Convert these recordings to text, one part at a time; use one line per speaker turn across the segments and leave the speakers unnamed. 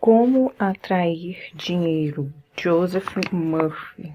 Como atrair dinheiro? Joseph Murphy.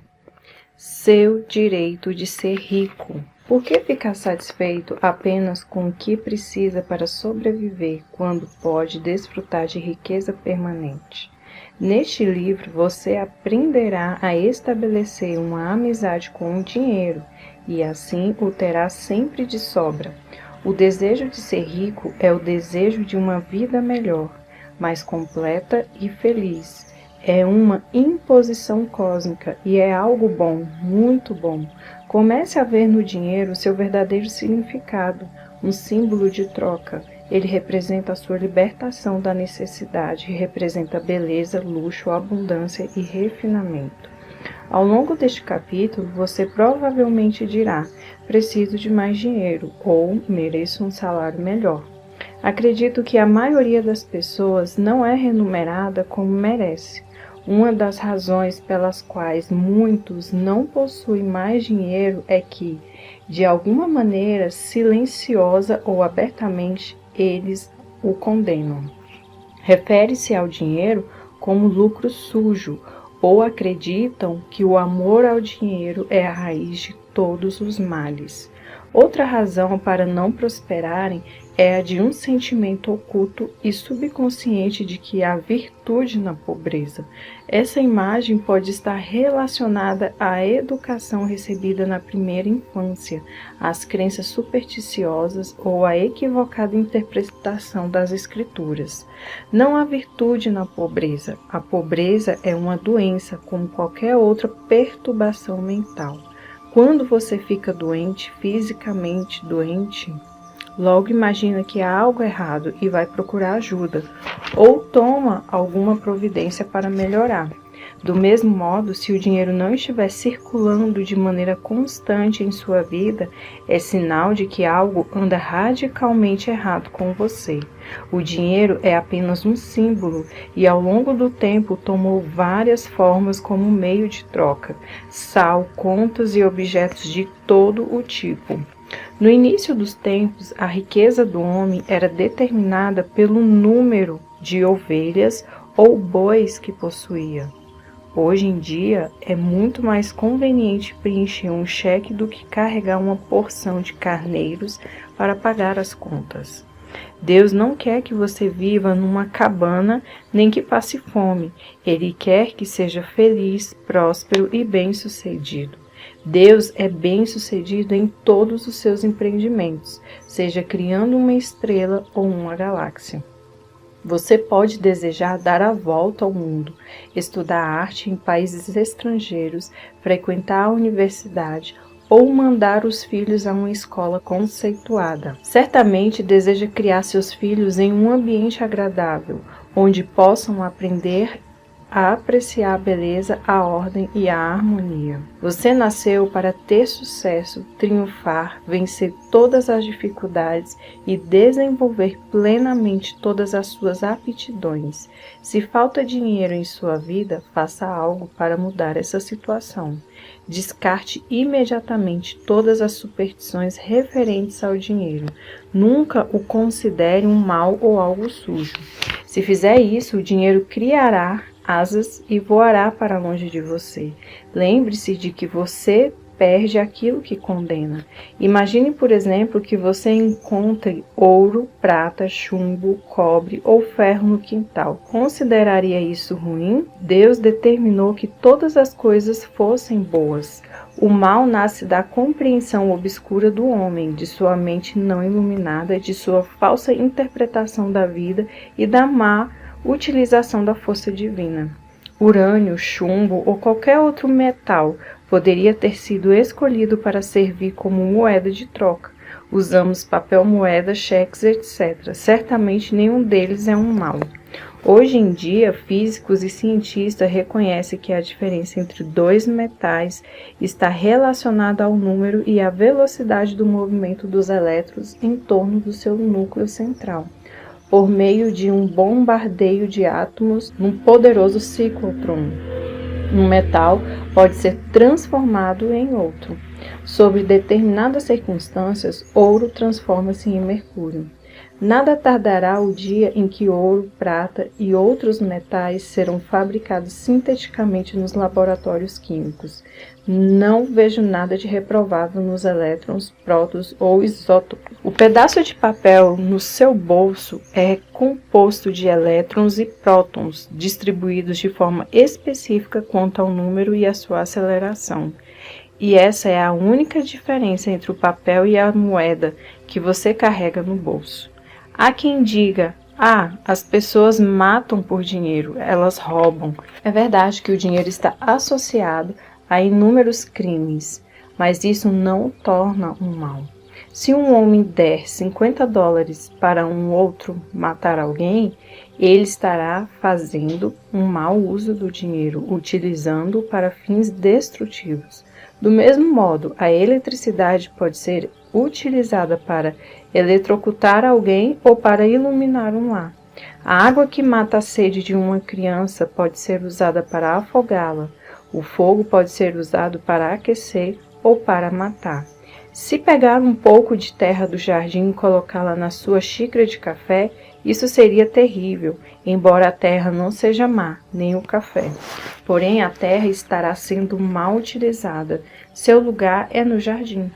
Seu direito de ser rico. Por que ficar satisfeito apenas com o que precisa para sobreviver quando pode desfrutar de riqueza permanente? Neste livro, você aprenderá a estabelecer uma amizade com o dinheiro e assim o terá sempre de sobra. O desejo de ser rico é o desejo de uma vida melhor, mais completa e feliz. É uma imposição cósmica e é algo bom, muito bom. Comece a ver no dinheiro seu verdadeiro significado, um símbolo de troca. Ele representa a sua libertação da necessidade, representa beleza, luxo, abundância e refinamento. Ao longo deste capítulo, você provavelmente dirá: preciso de mais dinheiro ou mereço um salário melhor. Acredito que a maioria das pessoas não é remunerada como merece. Uma das razões pelas quais muitos não possuem mais dinheiro é que, de alguma maneira, silenciosa ou abertamente, eles o condenam. Refere-se ao dinheiro como lucro sujo, ou acreditam que o amor ao dinheiro é a raiz de todos os males. Outra razão para não prosperarem é a de um sentimento oculto e subconsciente de que há virtude na pobreza. Essa imagem pode estar relacionada à educação recebida na primeira infância, às crenças supersticiosas ou à equivocada interpretação das escrituras. Não há virtude na pobreza. A pobreza é uma doença, como qualquer outra perturbação mental. Quando você fica doente, fisicamente doente, logo imagina que há algo errado e vai procurar ajuda, ou toma alguma providência para melhorar. Do mesmo modo, se o dinheiro não estiver circulando de maneira constante em sua vida, é sinal de que algo anda radicalmente errado com você. O dinheiro é apenas um símbolo e ao longo do tempo tomou várias formas como meio de troca: sal, contas e objetos de todo o tipo. No início dos tempos, a riqueza do homem era determinada pelo número de ovelhas ou bois que possuía. Hoje em dia, é muito mais conveniente preencher um cheque do que carregar uma porção de carneiros para pagar as contas. Deus não quer que você viva numa cabana nem que passe fome. Ele quer que seja feliz, próspero e bem-sucedido. Deus é bem-sucedido em todos os seus empreendimentos, seja criando uma estrela ou uma galáxia. Você pode desejar dar a volta ao mundo, estudar arte em países estrangeiros, frequentar a universidade ou mandar os filhos a uma escola conceituada. Certamente deseja criar seus filhos em um ambiente agradável, onde possam aprender a apreciar a beleza, a ordem e a harmonia. Você nasceu para ter sucesso, triunfar, vencer todas as dificuldades e desenvolver plenamente todas as suas aptidões. Se falta dinheiro em sua vida, faça algo para mudar essa situação. Descarte imediatamente todas as superstições referentes ao dinheiro. Nunca o considere um mal ou algo sujo. Se fizer isso, o dinheiro criará asas e voará para longe de você. Lembre-se de que você perde aquilo que condena. Imagine, por exemplo, que você encontre ouro, prata, chumbo, cobre ou ferro no quintal. Consideraria isso ruim? Deus determinou que todas as coisas fossem boas. O mal nasce da compreensão obscura do homem, de sua mente não iluminada, de sua falsa interpretação da vida e da má utilização da força divina. Urânio, chumbo ou qualquer outro metal poderia ter sido escolhido para servir como moeda de troca. Usamos papel moeda, cheques, etc. Certamente nenhum deles é um mal. Hoje em dia, físicos e cientistas reconhecem que a diferença entre dois metais está relacionada ao número e à velocidade do movimento dos elétrons em torno do seu núcleo central, por meio de um bombardeio de átomos num poderoso ciclotrão. Um metal pode ser transformado em outro. Sob determinadas circunstâncias, ouro transforma-se em mercúrio. Nada tardará o dia em que ouro, prata e outros metais serão fabricados sinteticamente nos laboratórios químicos. Não vejo nada de reprovável nos elétrons, prótons ou isótopos. O pedaço de papel no seu bolso é composto de elétrons e prótons, distribuídos de forma específica quanto ao número e a sua aceleração. E essa é a única diferença entre o papel e a moeda que você carrega no bolso. Há quem diga, as pessoas matam por dinheiro, elas roubam. É verdade que o dinheiro está associado a inúmeros crimes, mas isso não o torna um mal. Se um homem der $50 para um outro matar alguém, ele estará fazendo um mau uso do dinheiro, utilizando-o para fins destrutivos. Do mesmo modo, a eletricidade pode ser utilizada para eletrocutar alguém ou para iluminar um lar. A água que mata a sede de uma criança pode ser usada para afogá-la. O fogo pode ser usado para aquecer ou para matar. Se pegar um pouco de terra do jardim e colocá-la na sua xícara de café, isso seria terrível, embora a terra não seja má, nem o café. Porém, a terra estará sendo mal utilizada. Seu lugar é no jardim.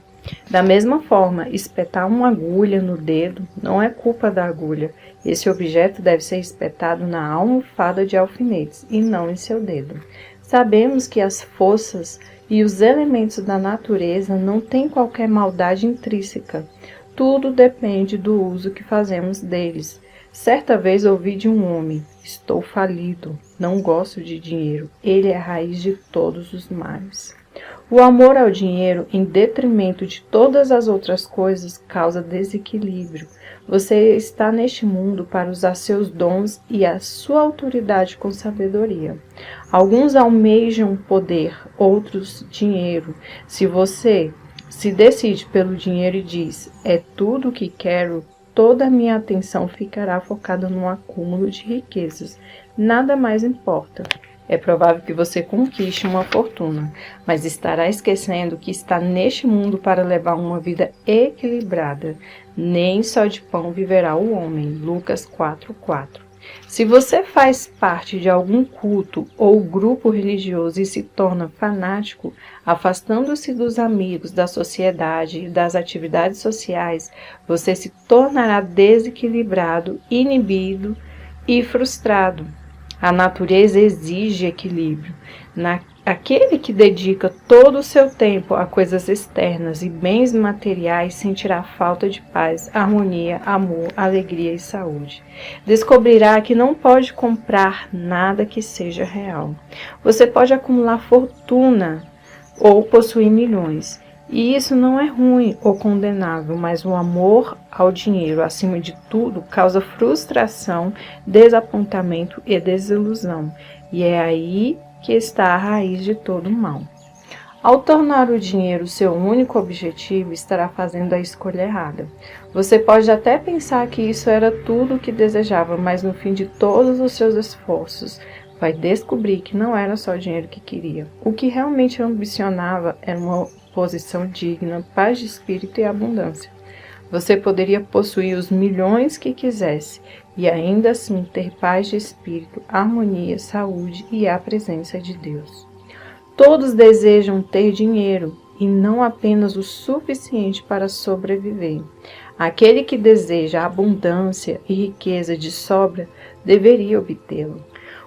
Da mesma forma, espetar uma agulha no dedo não é culpa da agulha. Esse objeto deve ser espetado na almofada de alfinetes e não em seu dedo. Sabemos que as forças e os elementos da natureza não têm qualquer maldade intrínseca. Tudo depende do uso que fazemos deles. Certa vez ouvi de um homem: estou falido, não gosto de dinheiro, ele é a raiz de todos os males. O amor ao dinheiro, em detrimento de todas as outras coisas, causa desequilíbrio. Você está neste mundo para usar seus dons e a sua autoridade com sabedoria. Alguns almejam poder, outros dinheiro. Se você se decide pelo dinheiro e diz, é tudo o que quero, toda a minha atenção ficará focada no acúmulo de riquezas. Nada mais importa. É provável que você conquiste uma fortuna, mas estará esquecendo que está neste mundo para levar uma vida equilibrada. Nem só de pão viverá o homem. Lucas 4:4. Se você faz parte de algum culto ou grupo religioso e se torna fanático, afastando-se dos amigos, da sociedade e das atividades sociais, você se tornará desequilibrado, inibido e frustrado. A natureza exige equilíbrio. Aquele que dedica todo o seu tempo a coisas externas e bens materiais sentirá falta de paz, harmonia, amor, alegria e saúde. Descobrirá que não pode comprar nada que seja real. Você pode acumular fortuna ou possuir milhões. E isso não é ruim ou condenável, mas o amor ao dinheiro, acima de tudo, causa frustração, desapontamento e desilusão. E é aí que está a raiz de todo o mal. Ao tornar o dinheiro seu único objetivo, estará fazendo a escolha errada. Você pode até pensar que isso era tudo o que desejava, mas no fim de todos os seus esforços, vai descobrir que não era só o dinheiro que queria. O que realmente ambicionava era uma posição digna, paz de espírito e abundância. Você poderia possuir os milhões que quisesse e ainda assim ter paz de espírito, harmonia, saúde e a presença de Deus. Todos desejam ter dinheiro e não apenas o suficiente para sobreviver. Aquele que deseja abundância e riqueza de sobra deveria obtê-lo.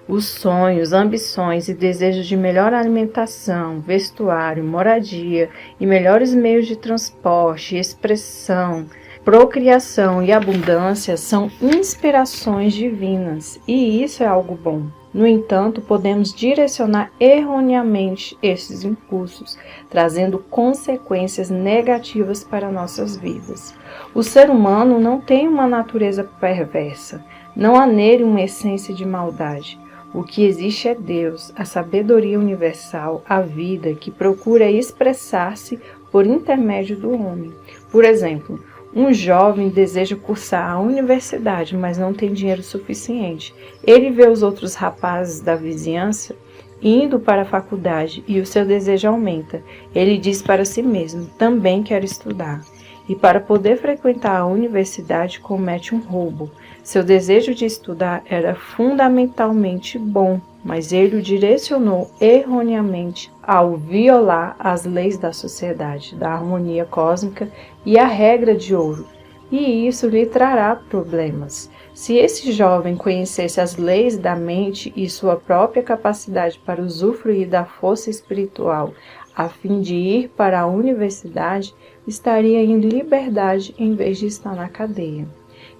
Os sonhos, ambições e desejos de melhor alimentação, vestuário, moradia e melhores meios de transporte, expressão, procriação e abundância são inspirações divinas, e isso é algo bom. No entanto, podemos direcionar erroneamente esses impulsos, trazendo consequências negativas para nossas vidas. O ser humano não tem uma natureza perversa, não há nele uma essência de maldade. O que existe é Deus, a sabedoria universal, a vida que procura expressar-se por intermédio do homem. Por exemplo, um jovem deseja cursar a universidade, mas não tem dinheiro suficiente. Ele vê os outros rapazes da vizinhança indo para a faculdade e o seu desejo aumenta. Ele diz para si mesmo, também quero estudar. e para poder frequentar a universidade comete um roubo. Seu desejo de estudar era fundamentalmente bom, mas ele o direcionou erroneamente ao violar as leis da sociedade, da harmonia cósmica e a regra de ouro, e isso lhe trará problemas. Se esse jovem conhecesse as leis da mente e sua própria capacidade para usufruir da força espiritual, a fim de ir para a universidade, estaria em liberdade em vez de estar na cadeia.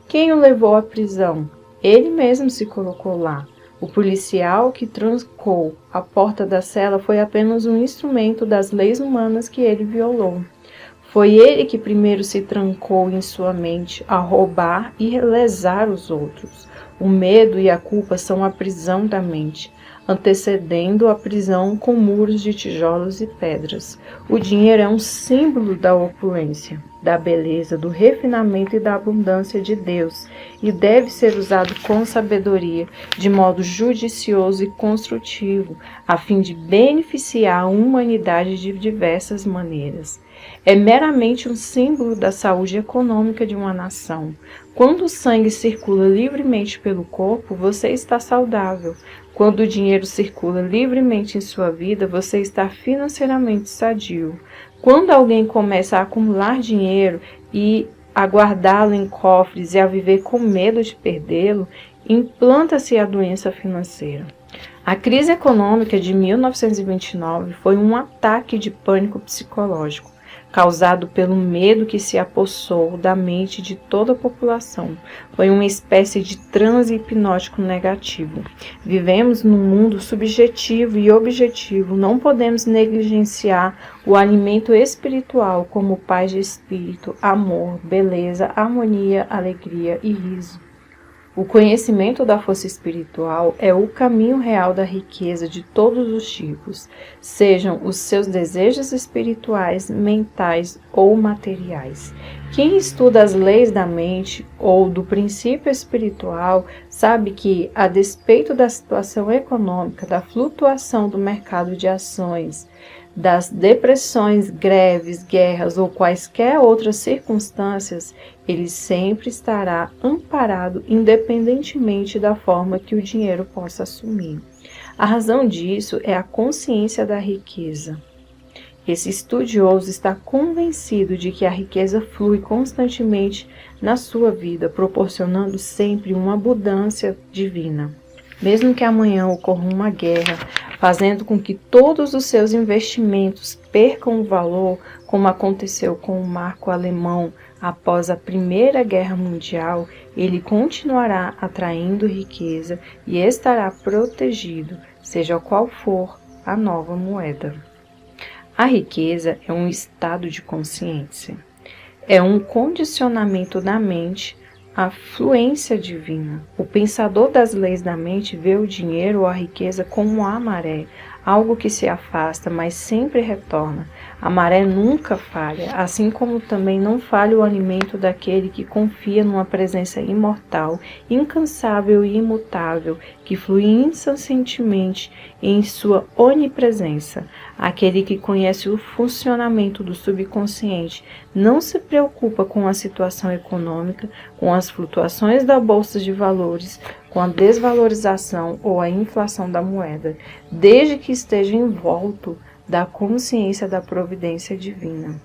Quem o levou à prisão? Ele mesmo se colocou lá. O policial que trancou a porta da cela foi apenas um instrumento das leis humanas que ele violou. Foi ele que primeiro se trancou em sua mente a roubar e lesar os outros. O medo e a culpa são a prisão da mente, antecedendo a prisão com muros de tijolos e pedras. O dinheiro é um símbolo da opulência, da beleza, do refinamento e da abundância de Deus, e deve ser usado com sabedoria, de modo judicioso e construtivo, a fim de beneficiar a humanidade de diversas maneiras. É meramente um símbolo da saúde econômica de uma nação. Quando o sangue circula livremente pelo corpo, você está saudável. Quando o dinheiro circula livremente em sua vida, você está financeiramente sadio. Quando alguém começa a acumular dinheiro e a guardá-lo em cofres e a viver com medo de perdê-lo, implanta-se a doença financeira. A crise econômica de 1929 foi um ataque de pânico psicológico, causado pelo medo que se apossou da mente de toda a população. Foi uma espécie de transe hipnótico negativo. Vivemos num mundo subjetivo e objetivo. Não podemos negligenciar o alimento espiritual como paz de espírito, amor, beleza, harmonia, alegria e riso. O conhecimento da força espiritual é o caminho real da riqueza de todos os tipos, sejam os seus desejos espirituais, mentais ou materiais. Quem estuda as leis da mente ou do princípio espiritual sabe que, a despeito da situação econômica, da flutuação do mercado de ações, das depressões, greves, guerras ou quaisquer outras circunstâncias, ele sempre estará amparado independentemente da forma que o dinheiro possa assumir. A razão disso é a consciência da riqueza. Esse estudioso está convencido de que a riqueza flui constantemente na sua vida, proporcionando sempre uma abundância divina. Mesmo que amanhã ocorra uma guerra, fazendo com que todos os seus investimentos percam o valor, como aconteceu com o marco alemão após a Primeira Guerra Mundial, ele continuará atraindo riqueza e estará protegido, seja qual for a nova moeda. A riqueza é um estado de consciência, é um condicionamento da mente à fluência divina. O pensador das leis da mente vê o dinheiro ou a riqueza como a maré, algo que se afasta, mas sempre retorna. A maré nunca falha, assim como também não falha o alimento daquele que confia numa presença imortal, incansável e imutável, que flui incessantemente em sua onipresença. Aquele que conhece o funcionamento do subconsciente não se preocupa com a situação econômica, com as flutuações da bolsa de valores, com a desvalorização ou a inflação da moeda, desde que esteja envolto da consciência da providência divina.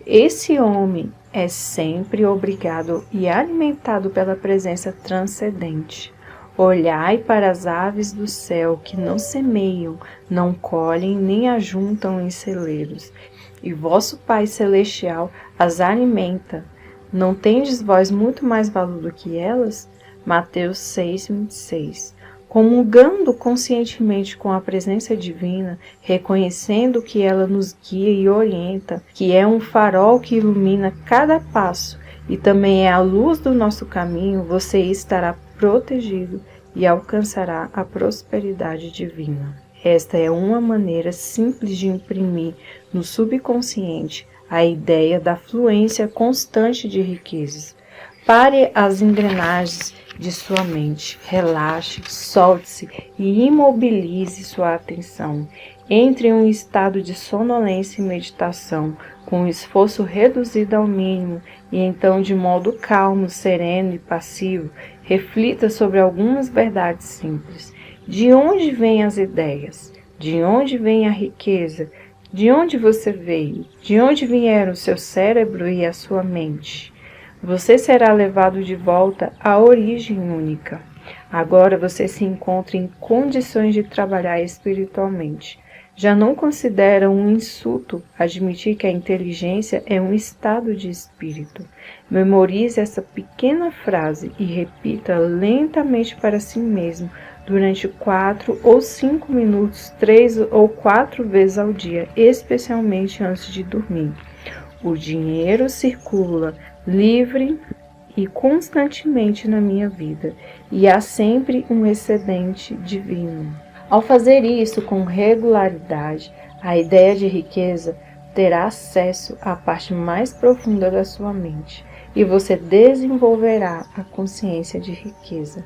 Esse homem é sempre obrigado e alimentado pela presença transcendente. Olhai para as aves do céu, que não semeiam, não colhem, nem ajuntam em celeiros, e vosso Pai Celestial as alimenta. Não tendes vós muito mais valor do que elas? Mateus 6:26. Comungando conscientemente com a presença divina, reconhecendo que ela nos guia e orienta, que é um farol que ilumina cada passo e também é a luz do nosso caminho, você estará protegido e alcançará a prosperidade divina. Esta é uma maneira simples de imprimir no subconsciente a ideia da fluência constante de riquezas. Pare as engrenagens de sua mente, relaxe, solte-se e imobilize sua atenção. Entre em um estado de sonolência e meditação, com o esforço reduzido ao mínimo, e então, de modo calmo, sereno e passivo, reflita sobre algumas verdades simples. De onde vêm as ideias? De onde vem a riqueza? De onde você veio? De onde vieram o seu cérebro e a sua mente? Você será levado de volta à origem única. Agora você se encontra em condições de trabalhar espiritualmente. Já não considera um insulto admitir que a inteligência é um estado de espírito. Memorize essa pequena frase e repita lentamente para si mesmo durante 4 ou 5 minutos, 3 ou 4 vezes ao dia, especialmente antes de dormir. O dinheiro circula livre e constantemente na minha vida, e há sempre um excedente divino. Ao fazer isso com regularidade, a ideia de riqueza terá acesso à parte mais profunda da sua mente, e você desenvolverá a consciência de riqueza.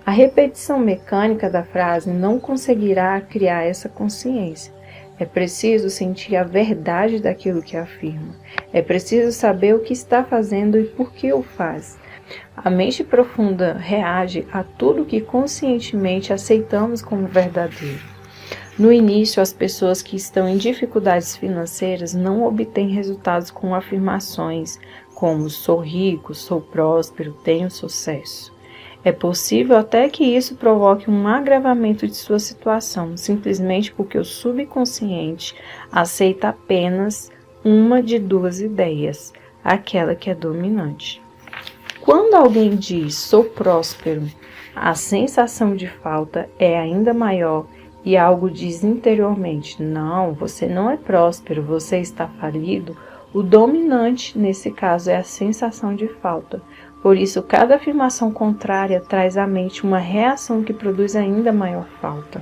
A repetição mecânica da frase não conseguirá criar essa consciência. É preciso sentir a verdade daquilo que afirma. É preciso saber o que está fazendo e por que o faz. A mente profunda reage a tudo que conscientemente aceitamos como verdadeiro. No início, as pessoas que estão em dificuldades financeiras não obtêm resultados com afirmações como sou rico, sou próspero, tenho sucesso. É possível até que isso provoque um agravamento de sua situação, simplesmente porque o subconsciente aceita apenas uma de duas ideias, aquela que é dominante. Quando alguém diz sou próspero, a sensação de falta é ainda maior e algo diz interiormente, não, você não é próspero, você está falido. O dominante, nesse caso, é a sensação de falta. Por isso, cada afirmação contrária traz à mente uma reação que produz ainda maior falta.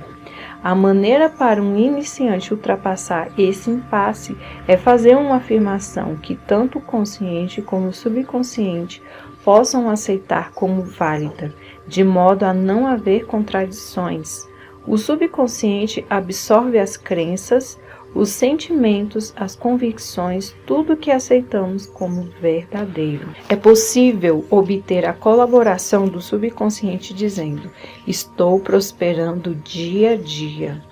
A maneira para um iniciante ultrapassar esse impasse é fazer uma afirmação que tanto o consciente como o subconsciente possam aceitar como válida, de modo a não haver contradições. O subconsciente absorve as crenças, os sentimentos, as convicções, tudo que aceitamos como verdadeiro. É possível obter a colaboração do subconsciente dizendo: estou prosperando dia a dia.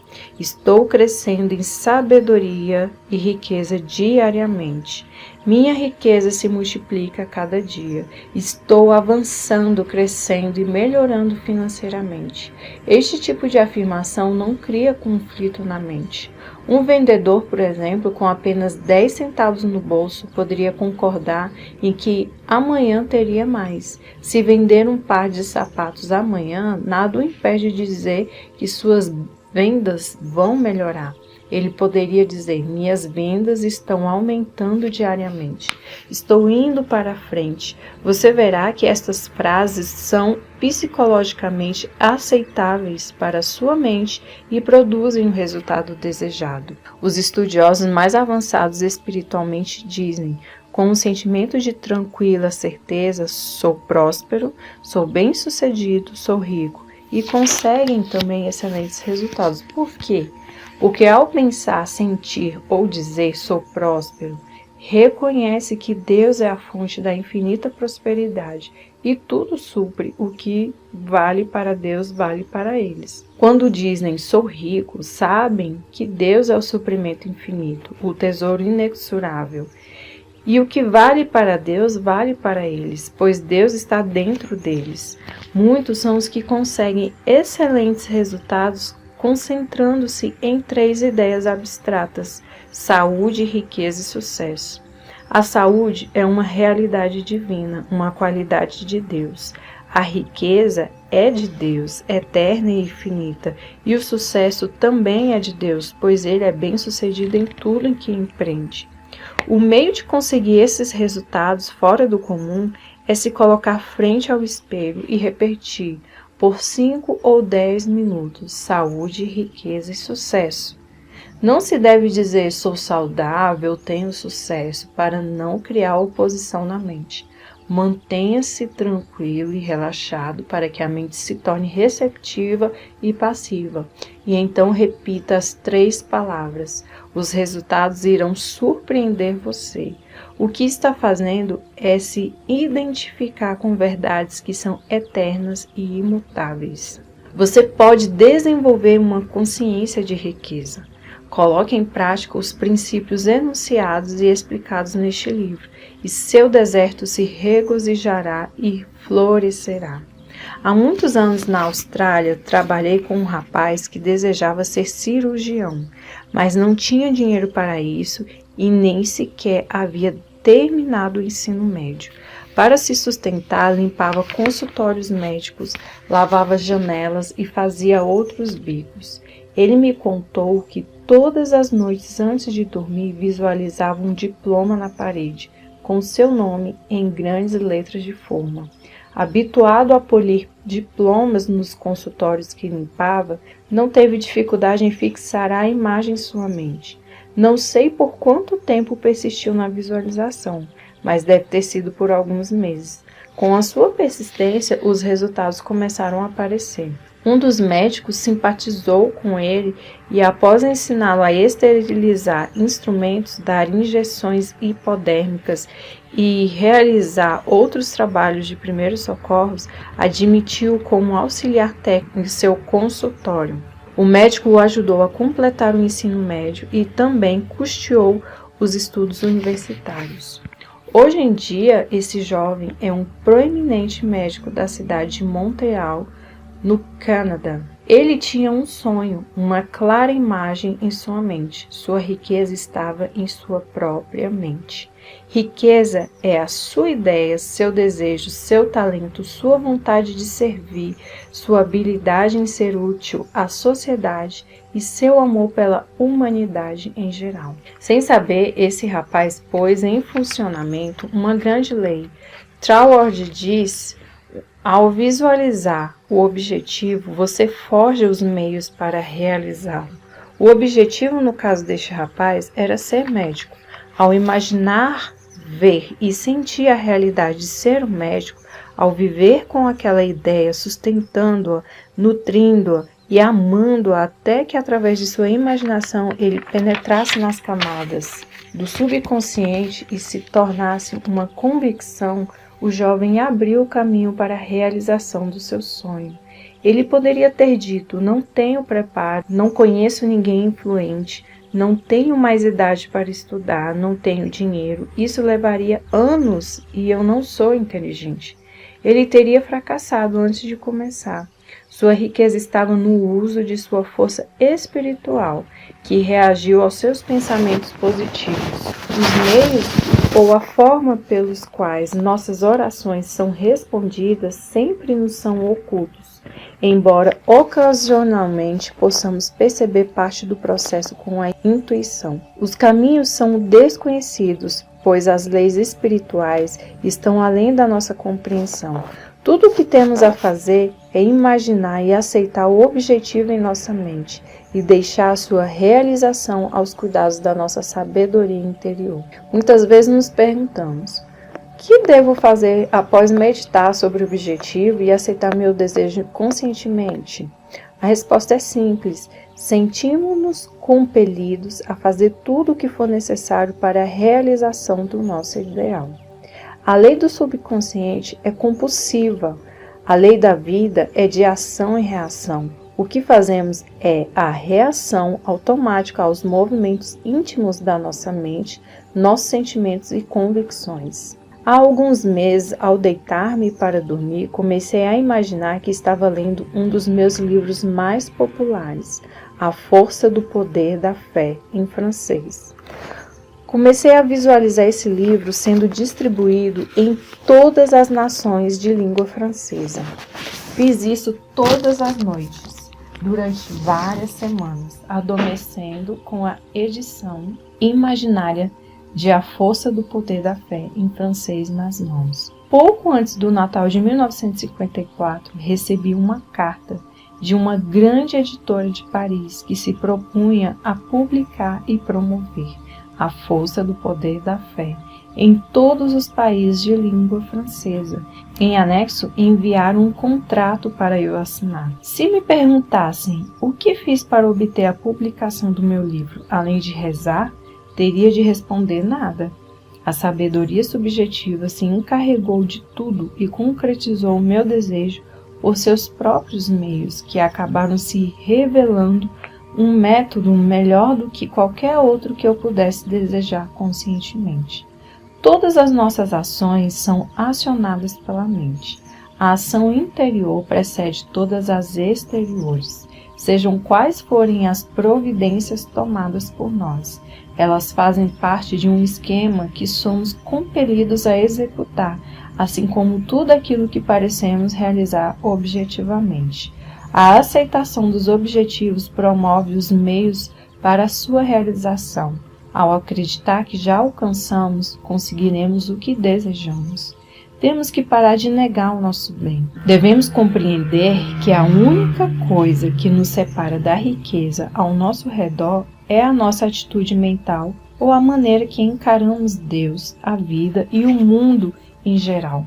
Estou crescendo em sabedoria e riqueza diariamente. Minha riqueza se multiplica a cada dia. Estou avançando, crescendo e melhorando financeiramente. Este tipo de afirmação não cria conflito na mente. Um vendedor, por exemplo, com apenas 10 centavos no bolso, poderia concordar em que amanhã teria mais. Se vender um par de sapatos amanhã, nada o impede de dizer que suas vendas vão melhorar. Ele poderia dizer: minhas vendas estão aumentando diariamente. Estou indo para frente. Você verá que estas frases são psicologicamente aceitáveis para a sua mente e produzem o resultado desejado. Os estudiosos mais avançados espiritualmente dizem, com um sentimento de tranquila certeza, sou próspero, sou bem-sucedido, sou rico, e conseguem também excelentes resultados. Por quê? Porque ao pensar, sentir ou dizer sou próspero, reconhece que Deus é a fonte da infinita prosperidade e tudo supre o que vale para Deus, vale para eles. Quando dizem sou rico, sabem que Deus é o suprimento infinito, o tesouro inexorável. E o que vale para Deus, vale para eles, pois Deus está dentro deles. Muitos são os que conseguem excelentes resultados concentrando-se em 3 ideias abstratas: saúde, riqueza e sucesso. A saúde é uma realidade divina, uma qualidade de Deus. A riqueza é de Deus, eterna e infinita, e o sucesso também é de Deus, pois ele é bem-sucedido em tudo em que empreende. O meio de conseguir esses resultados fora do comum é se colocar frente ao espelho e repetir por 5 ou 10 minutos: saúde, riqueza e sucesso. Não se deve dizer sou saudável, tenho sucesso, para não criar oposição na mente. Mantenha-se tranquilo e relaxado para que a mente se torne receptiva e passiva. E então repita as 3 palavras. Os resultados irão surpreender você. O que está fazendo é se identificar com verdades que são eternas e imutáveis. Você pode desenvolver uma consciência de riqueza. Coloque em prática os princípios enunciados e explicados neste livro, e seu deserto se regozijará e florescerá. Há muitos anos na Austrália, trabalhei com um rapaz que desejava ser cirurgião, mas não tinha dinheiro para isso e nem sequer havia terminado o ensino médio. Para se sustentar, limpava consultórios médicos, lavava janelas e fazia outros bicos. Ele me contou que todas as noites antes de dormir visualizava um diploma na parede, com seu nome em grandes letras de forma. Habituado a polir diplomas nos consultórios que limpava, não teve dificuldade em fixar a imagem em sua mente. Não sei por quanto tempo persistiu na visualização, mas deve ter sido por alguns meses. Com a sua persistência, os resultados começaram a aparecer. Um dos médicos simpatizou com ele e, após ensiná-lo a esterilizar instrumentos, dar injeções hipodérmicas e realizar outros trabalhos de primeiros socorros, admitiu-o como auxiliar técnico em seu consultório. O médico o ajudou a completar o ensino médio e também custeou os estudos universitários. Hoje em dia, esse jovem é um proeminente médico da cidade de Montreal, no Canadá. Ele tinha um sonho, uma clara imagem em sua mente. Sua riqueza estava em sua própria mente. Riqueza é a sua ideia, seu desejo, seu talento, sua vontade de servir, sua habilidade em ser útil à sociedade e seu amor pela humanidade em geral. Sem saber, esse rapaz pôs em funcionamento uma grande lei. Troward diz: ao visualizar o objetivo, você forja os meios para realizá-lo. O objetivo, no caso deste rapaz, era ser médico. Ao imaginar, ver e sentir a realidade de ser um médico, ao viver com aquela ideia, sustentando-a, nutrindo-a e amando-a até que, através de sua imaginação, ele penetrasse nas camadas do subconsciente e se tornasse uma convicção, o jovem abriu o caminho para a realização do seu sonho. Ele poderia ter dito: não tenho preparo, não conheço ninguém influente, não tenho mais idade para estudar, não tenho dinheiro, isso levaria anos e eu não sou inteligente. Ele teria fracassado antes de começar. Sua riqueza estava no uso de sua força espiritual, que reagiu aos seus pensamentos positivos. Os meios ou a forma pelos quais nossas orações são respondidas sempre nos são ocultos, embora ocasionalmente possamos perceber parte do processo com a intuição. Os caminhos são desconhecidos, pois as leis espirituais estão além da nossa compreensão. Tudo o que temos a fazer é imaginar e aceitar o objetivo em nossa mente e deixar a sua realização aos cuidados da nossa sabedoria interior. Muitas vezes nos perguntamos: o que devo fazer após meditar sobre o objetivo e aceitar meu desejo conscientemente? A resposta é simples: sentimos-nos compelidos a fazer tudo o que for necessário para a realização do nosso ideal. A lei do subconsciente é compulsiva. A lei da vida é de ação e reação. O que fazemos é a reação automática aos movimentos íntimos da nossa mente, nossos sentimentos e convicções. Há alguns meses, ao deitar-me para dormir, comecei a imaginar que estava lendo um dos meus livros mais populares, A Força do Poder da Fé, em francês. Comecei a visualizar esse livro sendo distribuído em todas as nações de língua francesa. Fiz isso todas as noites, durante várias semanas, adormecendo com a edição imaginária de A Força do Poder da Fé, em francês, nas mãos. Pouco antes do Natal de 1954, recebi uma carta de uma grande editora de Paris que se propunha a publicar e promover A Força do Poder da Fé em todos os países de língua francesa. Em anexo, enviaram um contrato para eu assinar. Se me perguntassem o que fiz para obter a publicação do meu livro, além de rezar, teria de responder nada. A sabedoria subjetiva se encarregou de tudo e concretizou o meu desejo por seus próprios meios, que acabaram se revelando um método melhor do que qualquer outro que eu pudesse desejar conscientemente. Todas as nossas ações são acionadas pela mente. A ação interior precede todas as exteriores, sejam quais forem as providências tomadas por nós. Elas fazem parte de um esquema que somos compelidos a executar, assim como tudo aquilo que parecemos realizar objetivamente. A aceitação dos objetivos promove os meios para a sua realização. Ao acreditar que já alcançamos, conseguiremos o que desejamos. Temos que parar de negar o nosso bem. Devemos compreender que a única coisa que nos separa da riqueza ao nosso redor é a nossa atitude mental ou a maneira que encaramos Deus, a vida e o mundo em geral.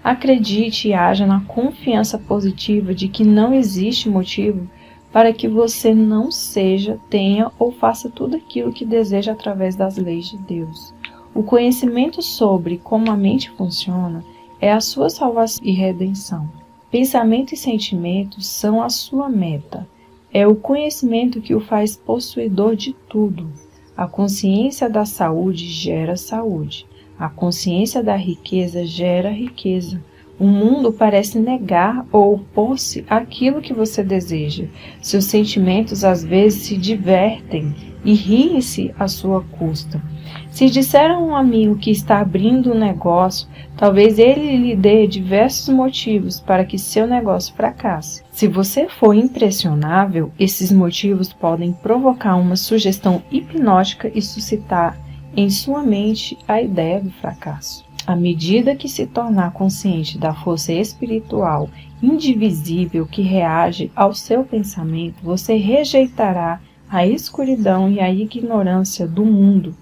Acredite e haja na confiança positiva de que não existe motivo para que você não seja, tenha ou faça tudo aquilo que deseja através das leis de Deus. O conhecimento sobre como a mente funciona é a sua salvação e redenção. Pensamento e sentimentos são a sua meta. É o conhecimento que o faz possuidor de tudo. A consciência da saúde gera saúde. A consciência da riqueza gera riqueza. O mundo parece negar ou opor-se àquilo que você deseja. Seus sentimentos às vezes se divertem e riem-se à sua custa. Se disser a um amigo que está abrindo um negócio, talvez ele lhe dê diversos motivos para que seu negócio fracasse. Se você for impressionável, esses motivos podem provocar uma sugestão hipnótica e suscitar em sua mente a ideia do fracasso. À medida que se tornar consciente da força espiritual indivisível que reage ao seu pensamento, você rejeitará a escuridão e a ignorância do mundo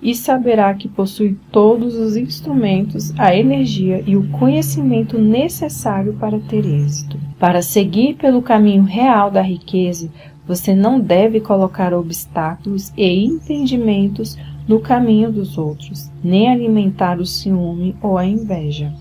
e saberá que possui todos os instrumentos, a energia e o conhecimento necessário para ter êxito. Para seguir pelo caminho real da riqueza, você não deve colocar obstáculos e impedimentos no caminho dos outros, nem alimentar o ciúme ou a inveja.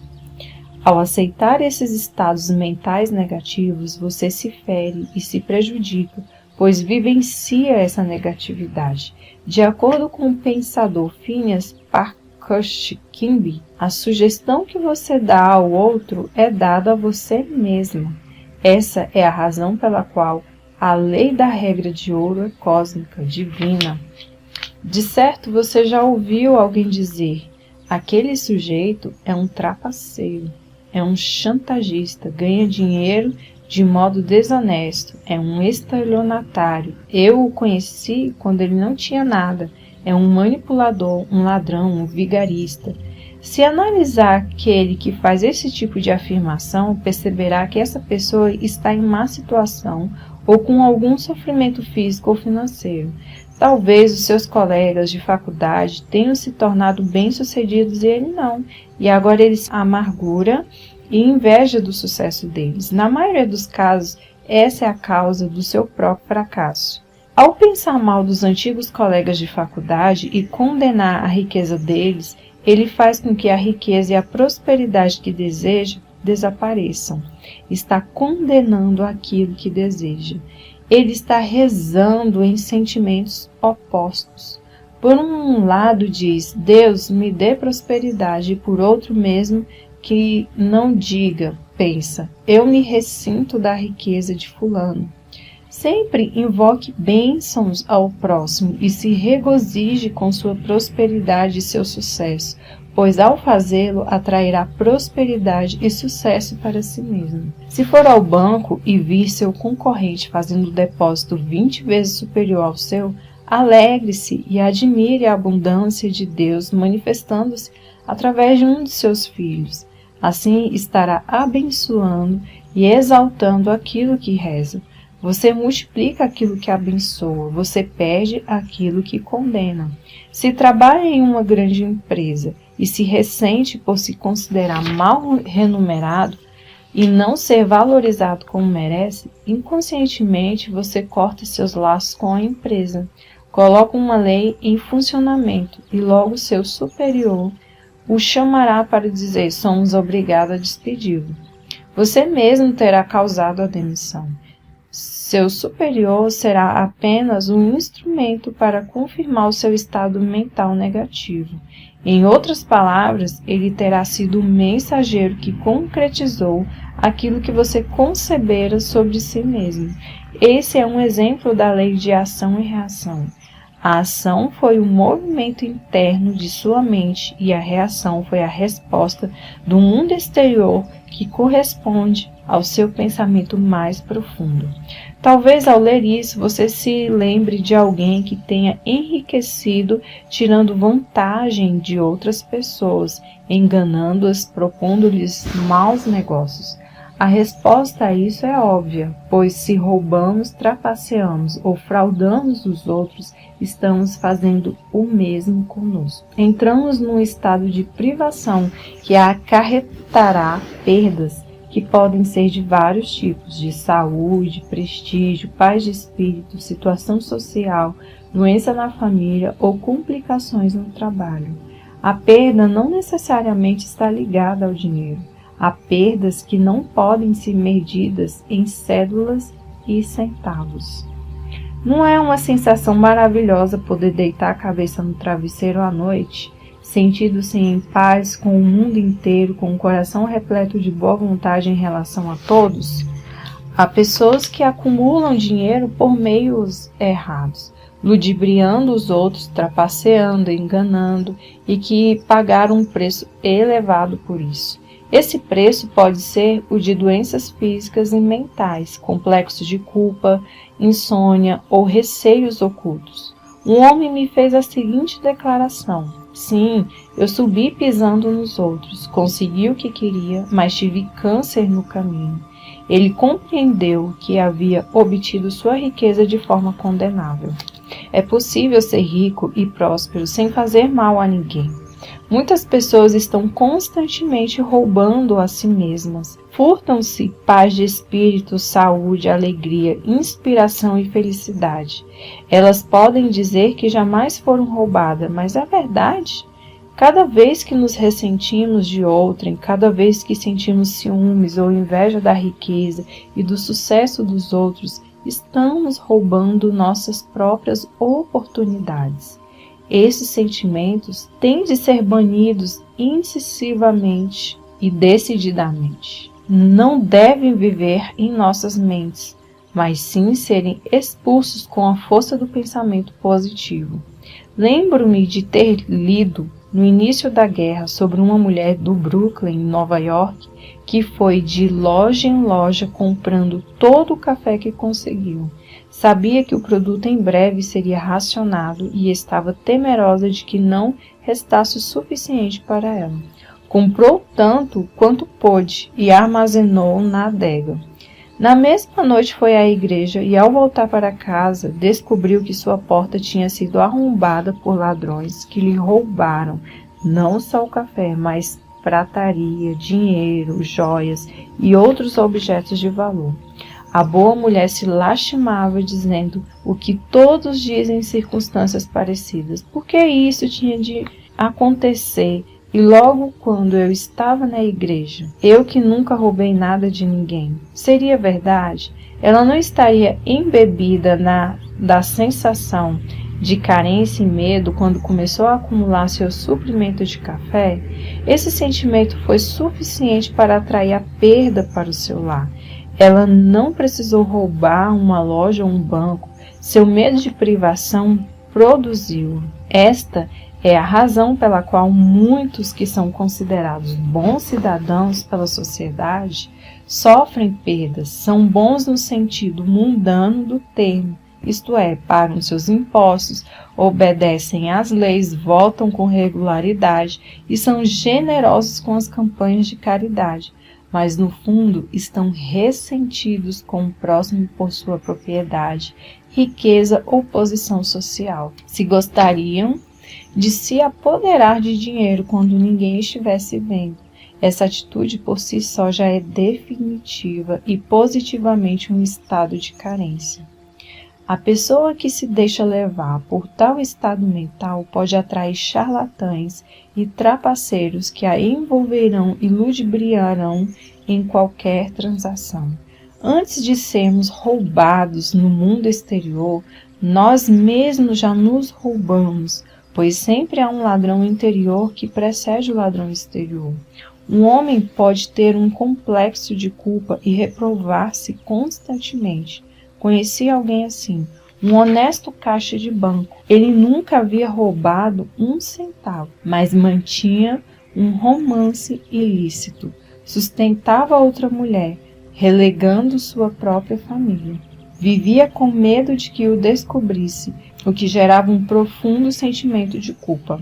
Ao aceitar esses estados mentais negativos, você se fere e se prejudica, pois vivencia essa negatividade. De acordo com o pensador Phineas Parkhurst-Kimby, a sugestão que você dá ao outro é dada a você mesma. Essa é a razão pela qual a lei da regra de ouro é cósmica, divina. De certo, você já ouviu alguém dizer: aquele sujeito é um trapaceiro, é um chantagista, ganha dinheiro de modo desonesto, é um estelionatário. Eu o conheci quando ele não tinha nada, é um manipulador, um ladrão, um vigarista. Se analisar aquele que faz esse tipo de afirmação, perceberá que essa pessoa está em má situação ou com algum sofrimento físico ou financeiro. Talvez os seus colegas de faculdade tenham se tornado bem-sucedidos e ele não, e agora ele amargura e inveja do sucesso deles. Na maioria dos casos, essa é a causa do seu próprio fracasso. Ao pensar mal dos antigos colegas de faculdade e condenar a riqueza deles, ele faz com que a riqueza e a prosperidade que deseja desapareçam. Está condenando aquilo que deseja. Ele está rezando em sentimentos opostos. Por um lado diz: Deus me dê prosperidade, e por outro mesmo que não diga, pensa: eu me ressinto da riqueza de fulano. Sempre invoque bênçãos ao próximo e se regozije com sua prosperidade e seu sucesso, pois ao fazê-lo atrairá prosperidade e sucesso para si mesmo. Se for ao banco e vir seu concorrente fazendo um depósito 20 vezes superior ao seu, alegre-se e admire a abundância de Deus manifestando-se através de um de seus filhos. Assim estará abençoando e exaltando aquilo que reza. Você multiplica aquilo que abençoa, você perde aquilo que condena. Se trabalha em uma grande empresa e se ressente por se considerar mal remunerado e não ser valorizado como merece, inconscientemente você corta seus laços com a empresa, coloca uma lei em funcionamento e logo seu superior o chamará para dizer: somos obrigados a despedi-lo. Você mesmo terá causado a demissão. Seu superior será apenas um instrumento para confirmar o seu estado mental negativo. Em outras palavras, ele terá sido o mensageiro que concretizou aquilo que você concebera sobre si mesmo. Esse é um exemplo da lei de ação e reação. A ação foi o movimento interno de sua mente e a reação foi a resposta do mundo exterior que corresponde ao seu pensamento mais profundo. Talvez ao ler isso você se lembre de alguém que tenha enriquecido tirando vantagem de outras pessoas, enganando-as, propondo-lhes maus negócios. A resposta a isso é óbvia, pois se roubamos, trapaceamos ou fraudamos os outros, estamos fazendo o mesmo conosco. Entramos num estado de privação que acarretará perdas que podem ser de vários tipos, de saúde, prestígio, paz de espírito, situação social, doença na família ou complicações no trabalho. A perda não necessariamente está ligada ao dinheiro. Há perdas que não podem ser medidas em cédulas e centavos. Não é uma sensação maravilhosa poder deitar a cabeça no travesseiro à noite, sentindo-se em paz com o mundo inteiro, com o coração repleto de boa vontade em relação a todos? Há pessoas que acumulam dinheiro por meios errados, ludibriando os outros, trapaceando, enganando e que pagaram um preço elevado por isso. Esse preço pode ser o de doenças físicas e mentais, complexos de culpa, insônia ou receios ocultos. Um homem me fez a seguinte declaração: sim, eu subi pisando nos outros, consegui o que queria, mas tive câncer no caminho. Ele compreendeu que havia obtido sua riqueza de forma condenável. É possível ser rico e próspero sem fazer mal a ninguém. Muitas pessoas estão constantemente roubando a si mesmas. Furtam-se paz de espírito, saúde, alegria, inspiração e felicidade. Elas podem dizer que jamais foram roubadas, mas é verdade. Cada vez que nos ressentimos de outrem, cada vez que sentimos ciúmes ou inveja da riqueza e do sucesso dos outros, estamos roubando nossas próprias oportunidades. Esses sentimentos têm de ser banidos incisivamente e decididamente. Não devem viver em nossas mentes, mas sim serem expulsos com a força do pensamento positivo. Lembro-me de ter lido no início da guerra sobre uma mulher do Brooklyn, em Nova York, que foi de loja em loja comprando todo o café que conseguiu. Sabia que o produto em breve seria racionado e estava temerosa de que não restasse o suficiente para ela. Comprou tanto quanto pôde e armazenou na adega. Na mesma noite foi à igreja e, ao voltar para casa, descobriu que sua porta tinha sido arrombada por ladrões que lhe roubaram não só o café, mas prataria, dinheiro, joias e outros objetos de valor. A boa mulher se lastimava dizendo o que todos dizem em circunstâncias parecidas. Por que isso tinha de acontecer? E logo quando eu estava na igreja, eu que nunca roubei nada de ninguém, seria verdade? Ela não estaria embebida da sensação de carência e medo quando começou a acumular seu suprimento de café? Esse sentimento foi suficiente para atrair a perda para o seu lar. Ela não precisou roubar uma loja ou um banco. Seu medo de privação produziu. Esta é a razão pela qual muitos que são considerados bons cidadãos pela sociedade sofrem perdas. São bons no sentido mundano do termo, isto é, pagam seus impostos, obedecem às leis, votam com regularidade e são generosos com as campanhas de caridade. Mas no fundo estão ressentidos com o próximo por sua propriedade, riqueza ou posição social. Se gostariam de se apoderar de dinheiro quando ninguém estivesse vendo. Essa atitude por si só já é definitiva e positivamente um estado de carência. A pessoa que se deixa levar por tal estado mental pode atrair charlatães e trapaceiros que a envolverão e ludibriarão em qualquer transação. Antes de sermos roubados no mundo exterior, nós mesmos já nos roubamos, pois sempre há um ladrão interior que precede o ladrão exterior. Um homem pode ter um complexo de culpa e reprovar-se constantemente. Conheci alguém assim, um honesto caixa de banco. Ele nunca havia roubado um centavo, mas mantinha um romance ilícito. Sustentava outra mulher, relegando sua própria família. Vivia com medo de que o descobrisse, o que gerava um profundo sentimento de culpa.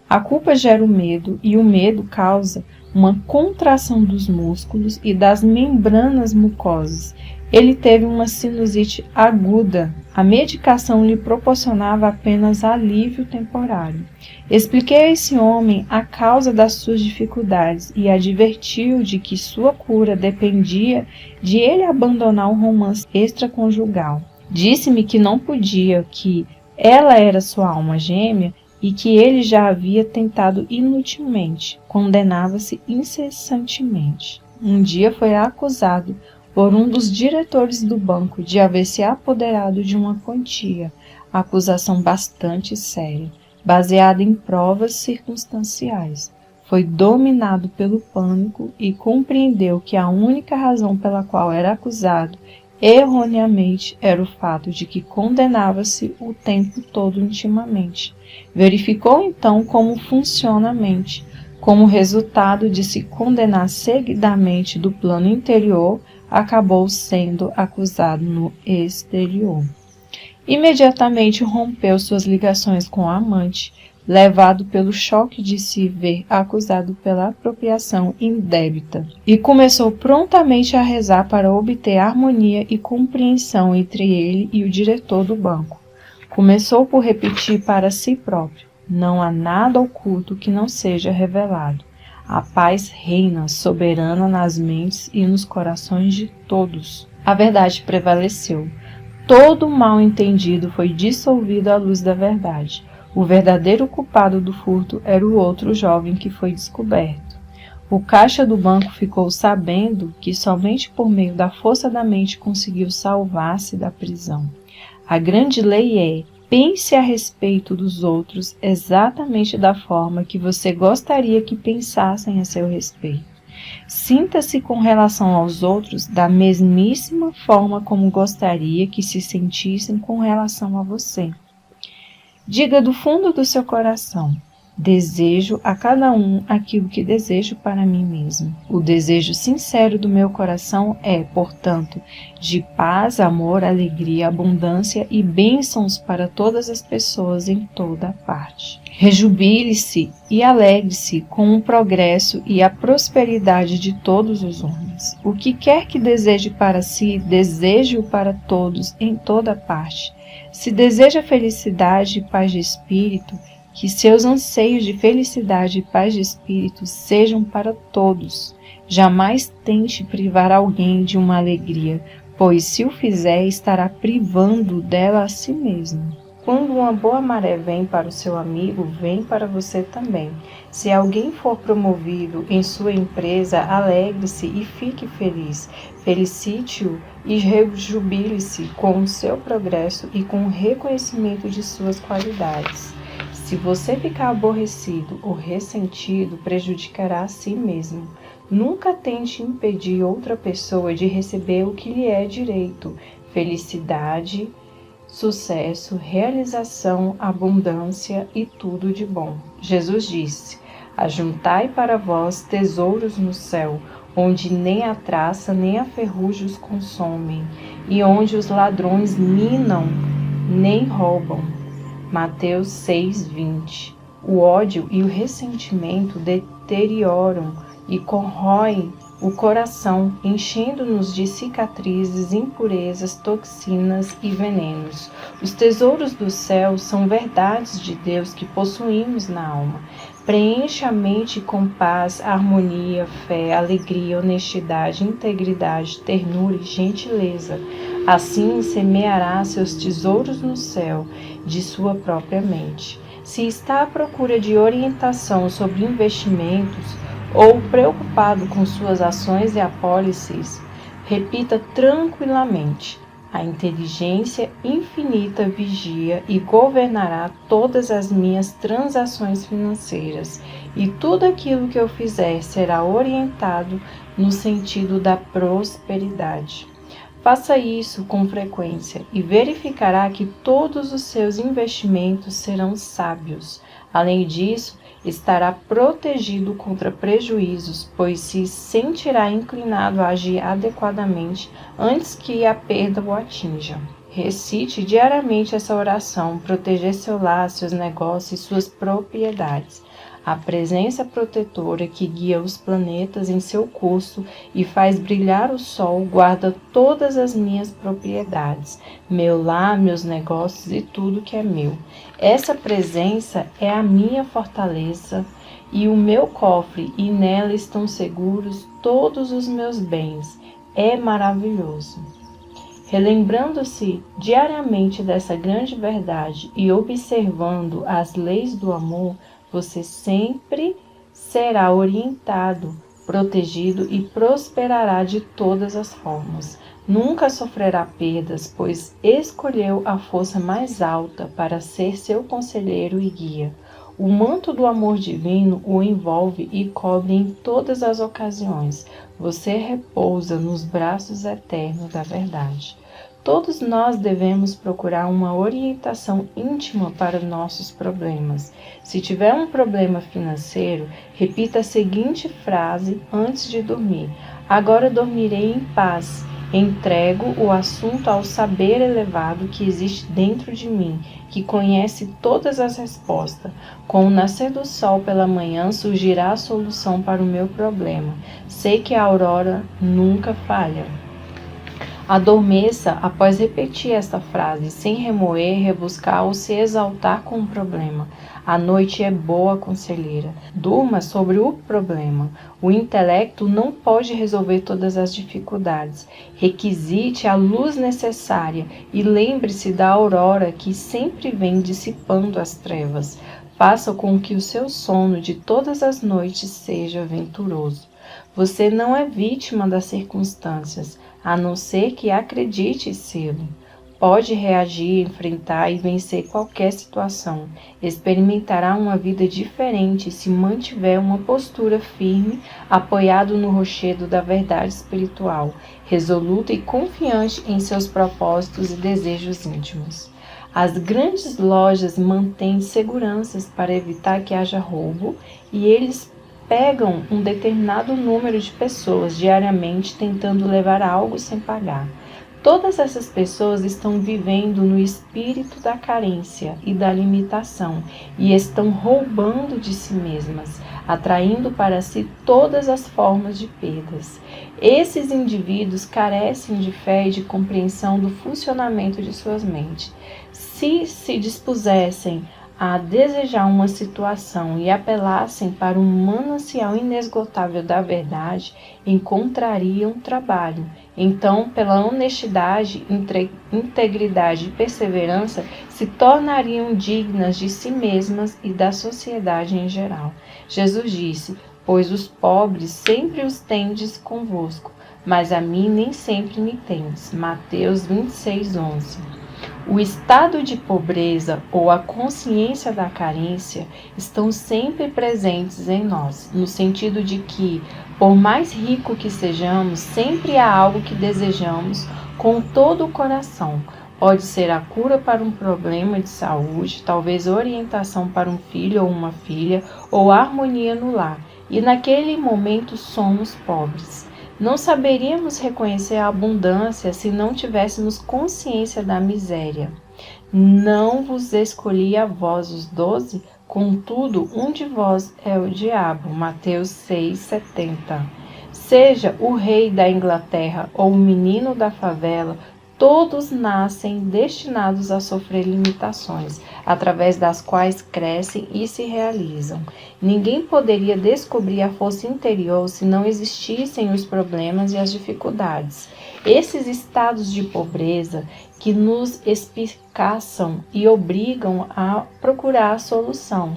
A culpa gera o medo e o medo causa uma contração dos músculos e das membranas mucosas. Ele teve uma sinusite aguda. A medicação lhe proporcionava apenas alívio temporário. Expliquei a esse homem a causa das suas dificuldades e adverti-o de que sua cura dependia de ele abandonar o romance extraconjugal. Disse-me que não podia, que ela era sua alma gêmea e que ele já havia tentado inutilmente. Condenava-se incessantemente. Um dia foi acusado por um dos diretores do banco de haver se apoderado de uma quantia, acusação bastante séria, baseada em provas circunstanciais. Foi dominado pelo pânico e compreendeu que a única razão pela qual era acusado erroneamente era o fato de que condenava-se o tempo todo intimamente. Verificou então como funciona a mente. Como resultado de se condenar seguidamente do plano interior, acabou sendo acusado no exterior. Imediatamente rompeu suas ligações com a amante, levado pelo choque de se ver acusado pela apropriação indébita, e começou prontamente a rezar para obter harmonia e compreensão entre ele e o diretor do banco. Começou por repetir para si próprio: não há nada oculto que não seja revelado. A paz reina soberana nas mentes e nos corações de todos. A verdade prevaleceu. Todo o mal entendido foi dissolvido à luz da verdade. O verdadeiro culpado do furto era o outro jovem que foi descoberto. O caixa do banco ficou sabendo que somente por meio da força da mente conseguiu salvar-se da prisão. A grande lei é: pense a respeito dos outros exatamente da forma que você gostaria que pensassem a seu respeito. Sinta-se com relação aos outros da mesmíssima forma como gostaria que se sentissem com relação a você. Diga do fundo do seu coração: desejo a cada um aquilo que desejo para mim mesmo. O desejo sincero do meu coração é, portanto, de paz, amor, alegria, abundância e bênçãos para todas as pessoas em toda parte. Rejubile-se e alegre-se com o progresso e a prosperidade de todos os homens. O que quer que deseje para si, deseje-o para todos em toda parte. Se deseja felicidade e paz de espírito, que seus anseios de felicidade e paz de espírito sejam para todos. Jamais tente privar alguém de uma alegria, pois se o fizer, estará privando dela a si mesmo. Quando uma boa maré vem para o seu amigo, vem para você também. Se alguém for promovido em sua empresa, alegre-se e fique feliz. Felicite-o e rejubile-se com o seu progresso e com o reconhecimento de suas qualidades. Se você ficar aborrecido ou ressentido, prejudicará a si mesmo. Nunca tente impedir outra pessoa de receber o que lhe é direito: felicidade, sucesso, realização, abundância e tudo de bom. Jesus disse: ajuntai para vós tesouros no céu, onde nem a traça nem a ferrugem os consomem, e onde os ladrões minam nem roubam. Mateus 6:20. O ódio e o ressentimento deterioram e corroem o coração, enchendo-nos de cicatrizes, impurezas, toxinas e venenos. Os tesouros do céu são verdades de Deus que possuímos na alma. Preenche a mente com paz, harmonia, fé, alegria, honestidade, integridade, ternura e gentileza. Assim semeará seus tesouros no céu, de sua própria mente. Se está à procura de orientação sobre investimentos ou preocupado com suas ações e apólices, repita tranquilamente: a inteligência infinita vigia e governará todas as minhas transações financeiras, e tudo aquilo que eu fizer será orientado no sentido da prosperidade. Faça isso com frequência e verificará que todos os seus investimentos serão sábios. Além disso, estará protegido contra prejuízos, pois se sentirá inclinado a agir adequadamente antes que a perda o atinja. Recite diariamente essa oração: proteger seu lar, seus negócios e suas propriedades. A presença protetora que guia os planetas em seu curso e faz brilhar o sol guarda todas as minhas propriedades, meu lar, meus negócios e tudo que é meu. Essa presença é a minha fortaleza e o meu cofre, e nela estão seguros todos os meus bens. É maravilhoso. Relembrando-se diariamente dessa grande verdade e observando as leis do amor, você sempre será orientado, protegido e prosperará de todas as formas. Nunca sofrerá perdas, pois escolheu a força mais alta para ser seu conselheiro e guia. O manto do amor divino o envolve e cobre em todas as ocasiões. Você repousa nos braços eternos da verdade. Todos nós devemos procurar uma orientação íntima para nossos problemas. Se tiver um problema financeiro, repita a seguinte frase antes de dormir: agora dormirei em paz. Entrego o assunto ao saber elevado que existe dentro de mim, que conhece todas as respostas. Com o nascer do sol pela manhã surgirá a solução para o meu problema. Sei que a aurora nunca falha. Adormeça após repetir esta frase, sem remoer, rebuscar ou se exaltar com o problema. A noite é boa conselheira. Durma sobre o problema. O intelecto não pode resolver todas as dificuldades. Requisite a luz necessária e lembre-se da aurora que sempre vem dissipando as trevas. Faça com que o seu sono de todas as noites seja venturoso. Você não é vítima das circunstâncias, a não ser que acredite sê-lo. Pode reagir, enfrentar e vencer qualquer situação. Experimentará uma vida diferente se mantiver uma postura firme, apoiado no rochedo da verdade espiritual, resoluta e confiante em seus propósitos e desejos íntimos. As grandes lojas mantêm seguranças para evitar que haja roubo e eles pegam um determinado número de pessoas diariamente tentando levar algo sem pagar. Todas essas pessoas estão vivendo no espírito da carência e da limitação e estão roubando de si mesmas, atraindo para si todas as formas de perdas. Esses indivíduos carecem de fé e de compreensão do funcionamento de suas mentes. Se dispusessem a desejar uma situação e apelassem para um manancial inesgotável da verdade, encontrariam trabalho. Então, pela honestidade, integridade e perseverança, se tornariam dignas de si mesmas e da sociedade em geral. Jesus disse: pois os pobres sempre os tendes convosco, mas a mim nem sempre me tendes. Mateus 26:11. O estado de pobreza ou a consciência da carência estão sempre presentes em nós, no sentido de que, por mais rico que sejamos, sempre há algo que desejamos com todo o coração. Pode ser a cura para um problema de saúde, talvez orientação para um filho ou uma filha, ou harmonia no lar. E naquele momento somos pobres. Não saberíamos reconhecer a abundância se não tivéssemos consciência da miséria. Não vos escolhi a vós os 12, contudo um de vós é o diabo. Mateus 6:70. Seja o rei da Inglaterra ou o menino da favela, todos nascem destinados a sofrer limitações, através das quais crescem e se realizam. Ninguém poderia descobrir a força interior se não existissem os problemas e as dificuldades. Esses estados de pobreza que nos espicaçam e obrigam a procurar a solução.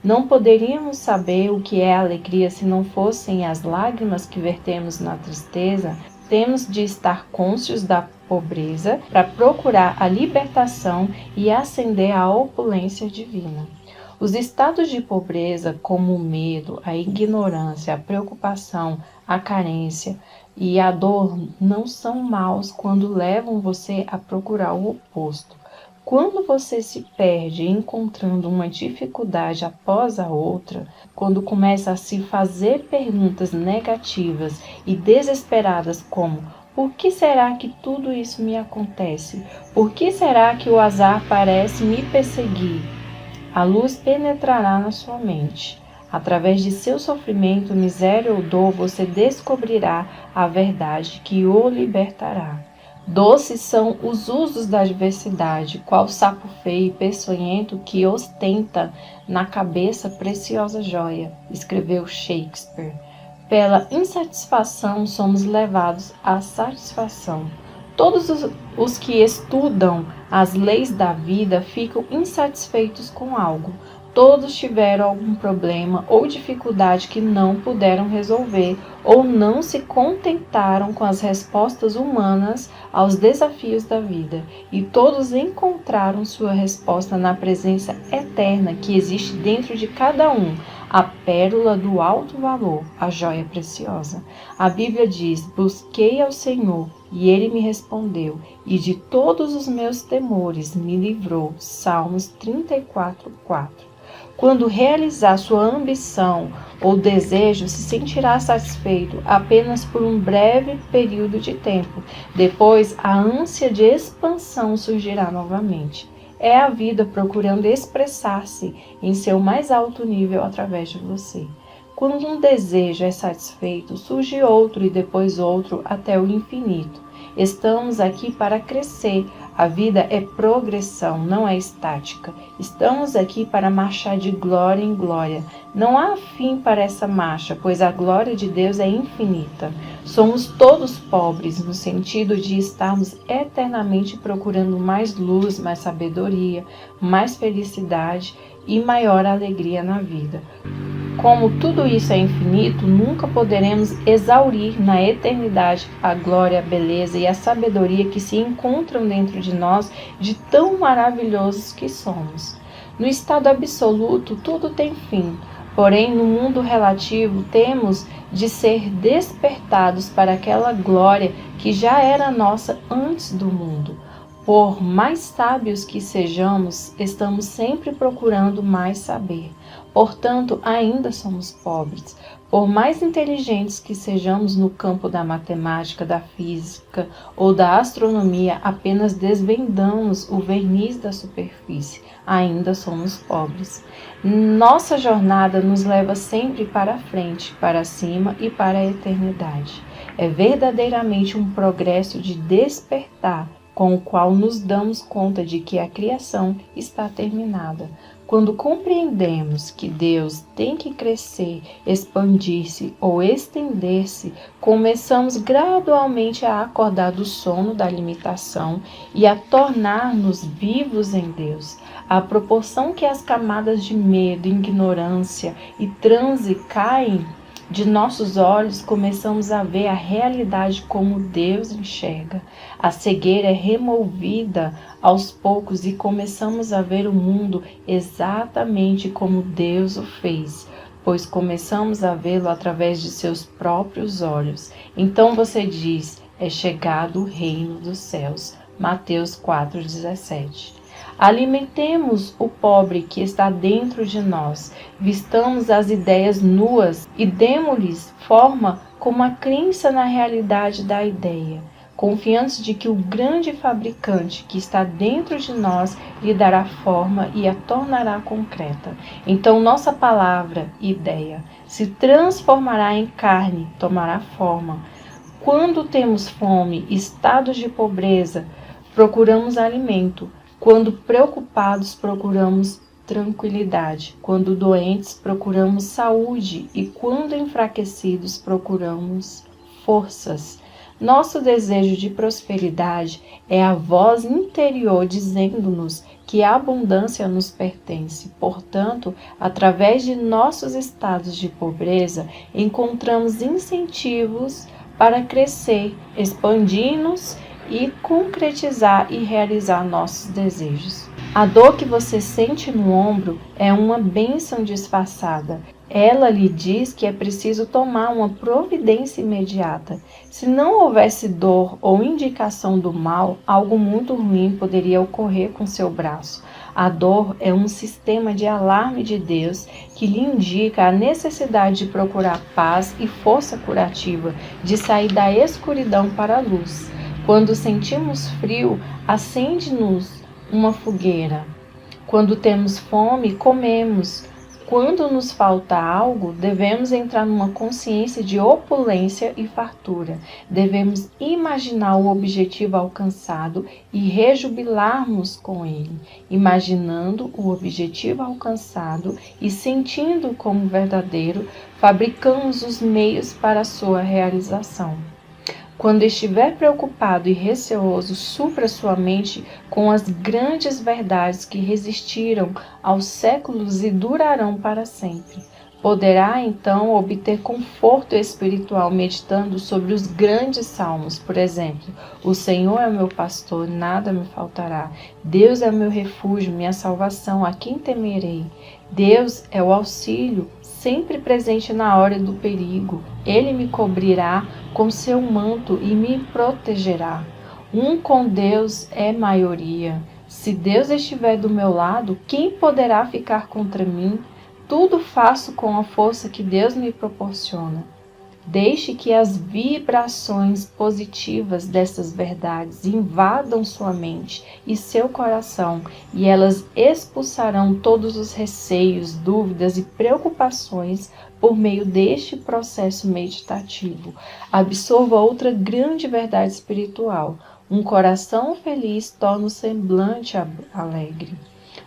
Não poderíamos saber o que é alegria se não fossem as lágrimas que vertemos na tristeza. Temos de estar cônscios da pobreza para procurar a libertação e ascender à opulência divina. Os estados de pobreza, como o medo, a ignorância, a preocupação, a carência e a dor, não são maus quando levam você a procurar o oposto. Quando você se perde encontrando uma dificuldade após a outra, quando começa a se fazer perguntas negativas e desesperadas como: por que será que tudo isso me acontece? Por que será que o azar parece me perseguir? A luz penetrará na sua mente. Através de seu sofrimento, miséria ou dor, você descobrirá a verdade que o libertará. Doces são os usos da adversidade, qual sapo feio e peçonhento que ostenta na cabeça preciosa joia, escreveu Shakespeare. Pela insatisfação somos levados à satisfação. Todos os que estudam as leis da vida ficam insatisfeitos com algo. Todos tiveram algum problema ou dificuldade que não puderam resolver ou não se contentaram com as respostas humanas aos desafios da vida. E todos encontraram sua resposta na presença eterna que existe dentro de cada um, a pérola do alto valor, a joia preciosa. A Bíblia diz: busquei ao Senhor e Ele me respondeu, e de todos os meus temores me livrou. Salmos 34:4. Quando realizar sua ambição ou desejo, se sentirá satisfeito apenas por um breve período de tempo. Depois, a ânsia de expansão surgirá novamente. É a vida procurando expressar-se em seu mais alto nível através de você. Quando um desejo é satisfeito, surge outro e depois outro até o infinito. Estamos aqui para crescer. A vida é progressão, não é estática. Estamos aqui para marchar de glória em glória. Não há fim para essa marcha, pois a glória de Deus é infinita. Somos todos pobres, no sentido de estarmos eternamente procurando mais luz, mais sabedoria, mais felicidade e maior alegria na vida. Como tudo isso é infinito, nunca poderemos exaurir na eternidade a glória, a beleza e a sabedoria que se encontram dentro de nós, de tão maravilhosos que somos. No estado absoluto, tudo tem fim, porém no mundo relativo temos de ser despertados para aquela glória que já era nossa antes do mundo. Por mais sábios que sejamos, estamos sempre procurando mais saber. Portanto, ainda somos pobres. Por mais inteligentes que sejamos no campo da matemática, da física ou da astronomia, apenas desvendamos o verniz da superfície. Ainda somos pobres. Nossa jornada nos leva sempre para frente, para cima e para a eternidade. É verdadeiramente um progresso de despertar, com o qual nos damos conta de que a criação está terminada. Quando compreendemos que Deus tem que crescer, expandir-se ou estender-se, começamos gradualmente a acordar do sono da limitação e a tornar-nos vivos em Deus. À proporção que as camadas de medo, ignorância e transe caem de nossos olhos, começamos a ver a realidade como Deus enxerga. A cegueira é removida aos poucos e começamos a ver o mundo exatamente como Deus o fez, pois começamos a vê-lo através de seus próprios olhos. Então você diz: é chegado o reino dos céus. Mateus 4,17. Alimentemos o pobre que está dentro de nós, vistamos as ideias nuas e demos-lhes forma como a crença na realidade da ideia. confiantes de que o grande fabricante que está dentro de nós lhe dará forma e a tornará concreta. Então nossa palavra, ideia, se transformará em carne, tomará forma. Quando temos fome, estados de pobreza, procuramos alimento. Quando preocupados, procuramos tranquilidade. Quando doentes, procuramos saúde. E quando enfraquecidos, procuramos forças. Nosso desejo de prosperidade é a voz interior dizendo-nos que a abundância nos pertence. Portanto, através de nossos estados de pobreza, encontramos incentivos para crescer, expandir-nos e concretizar e realizar nossos desejos. A dor que você sente no ombro é uma bênção disfarçada. Ela lhe diz que é preciso tomar uma providência imediata. Se não houvesse dor ou indicação do mal, algo muito ruim poderia ocorrer com seu braço. A dor é um sistema de alarme de Deus que lhe indica a necessidade de procurar paz e força curativa, de sair da escuridão para a luz. Quando sentimos frio, acende-nos uma fogueira. Quando temos fome, comemos. Quando nos falta algo, devemos entrar numa consciência de opulência e fartura. Devemos imaginar o objetivo alcançado e rejubilarmos com ele. Imaginando o objetivo alcançado e sentindo como verdadeiro, fabricamos os meios para a sua realização. Quando estiver preocupado e receoso, supra sua mente com as grandes verdades que resistiram aos séculos e durarão para sempre. Poderá, então, obter conforto espiritual meditando sobre os grandes salmos. Por exemplo, o Senhor é o meu pastor, nada me faltará. Deus é o meu refúgio, minha salvação, a quem temerei? Deus é o auxílio, sempre presente na hora do perigo. Ele me cobrirá com seu manto e me protegerá. Um com Deus é maioria. Se Deus estiver do meu lado, quem poderá ficar contra mim? Tudo faço com a força que Deus me proporciona. Deixe que as vibrações positivas dessas verdades invadam sua mente e seu coração, e elas expulsarão todos os receios, dúvidas e preocupações por meio deste processo meditativo. Absorva outra grande verdade espiritual. Um coração feliz torna o semblante alegre.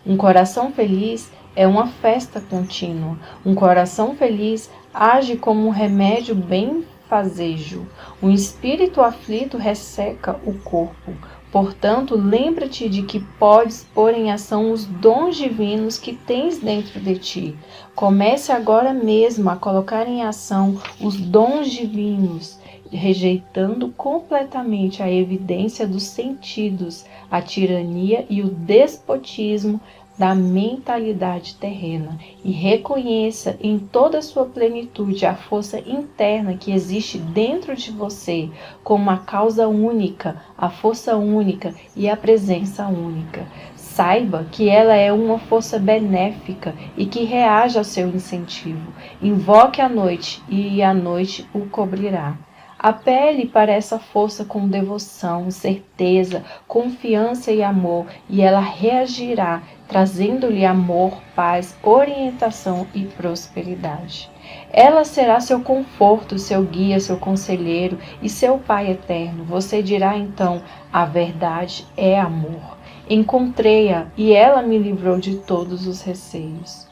Um coração feliz é uma festa contínua. Um coração feliz age como um remédio benfazejo. Um espírito aflito resseca o corpo. Portanto, lembra-te de que podes pôr em ação os dons divinos que tens dentro de ti. Comece agora mesmo a colocar em ação os dons divinos, rejeitando completamente a evidência dos sentidos, a tirania e o despotismo da mentalidade terrena, e reconheça em toda a sua plenitude a força interna que existe dentro de você como a causa única, a força única e a presença única. Saiba que ela é uma força benéfica e que reage ao seu incentivo. Invoque a noite e a noite o cobrirá. Apele para essa força com devoção, certeza, confiança e amor, e ela reagirá, trazendo-lhe amor, paz, orientação e prosperidade. Ela será seu conforto, seu guia, seu conselheiro e seu Pai eterno. Você dirá então: a verdade é amor. Encontrei-a e ela me livrou de todos os receios.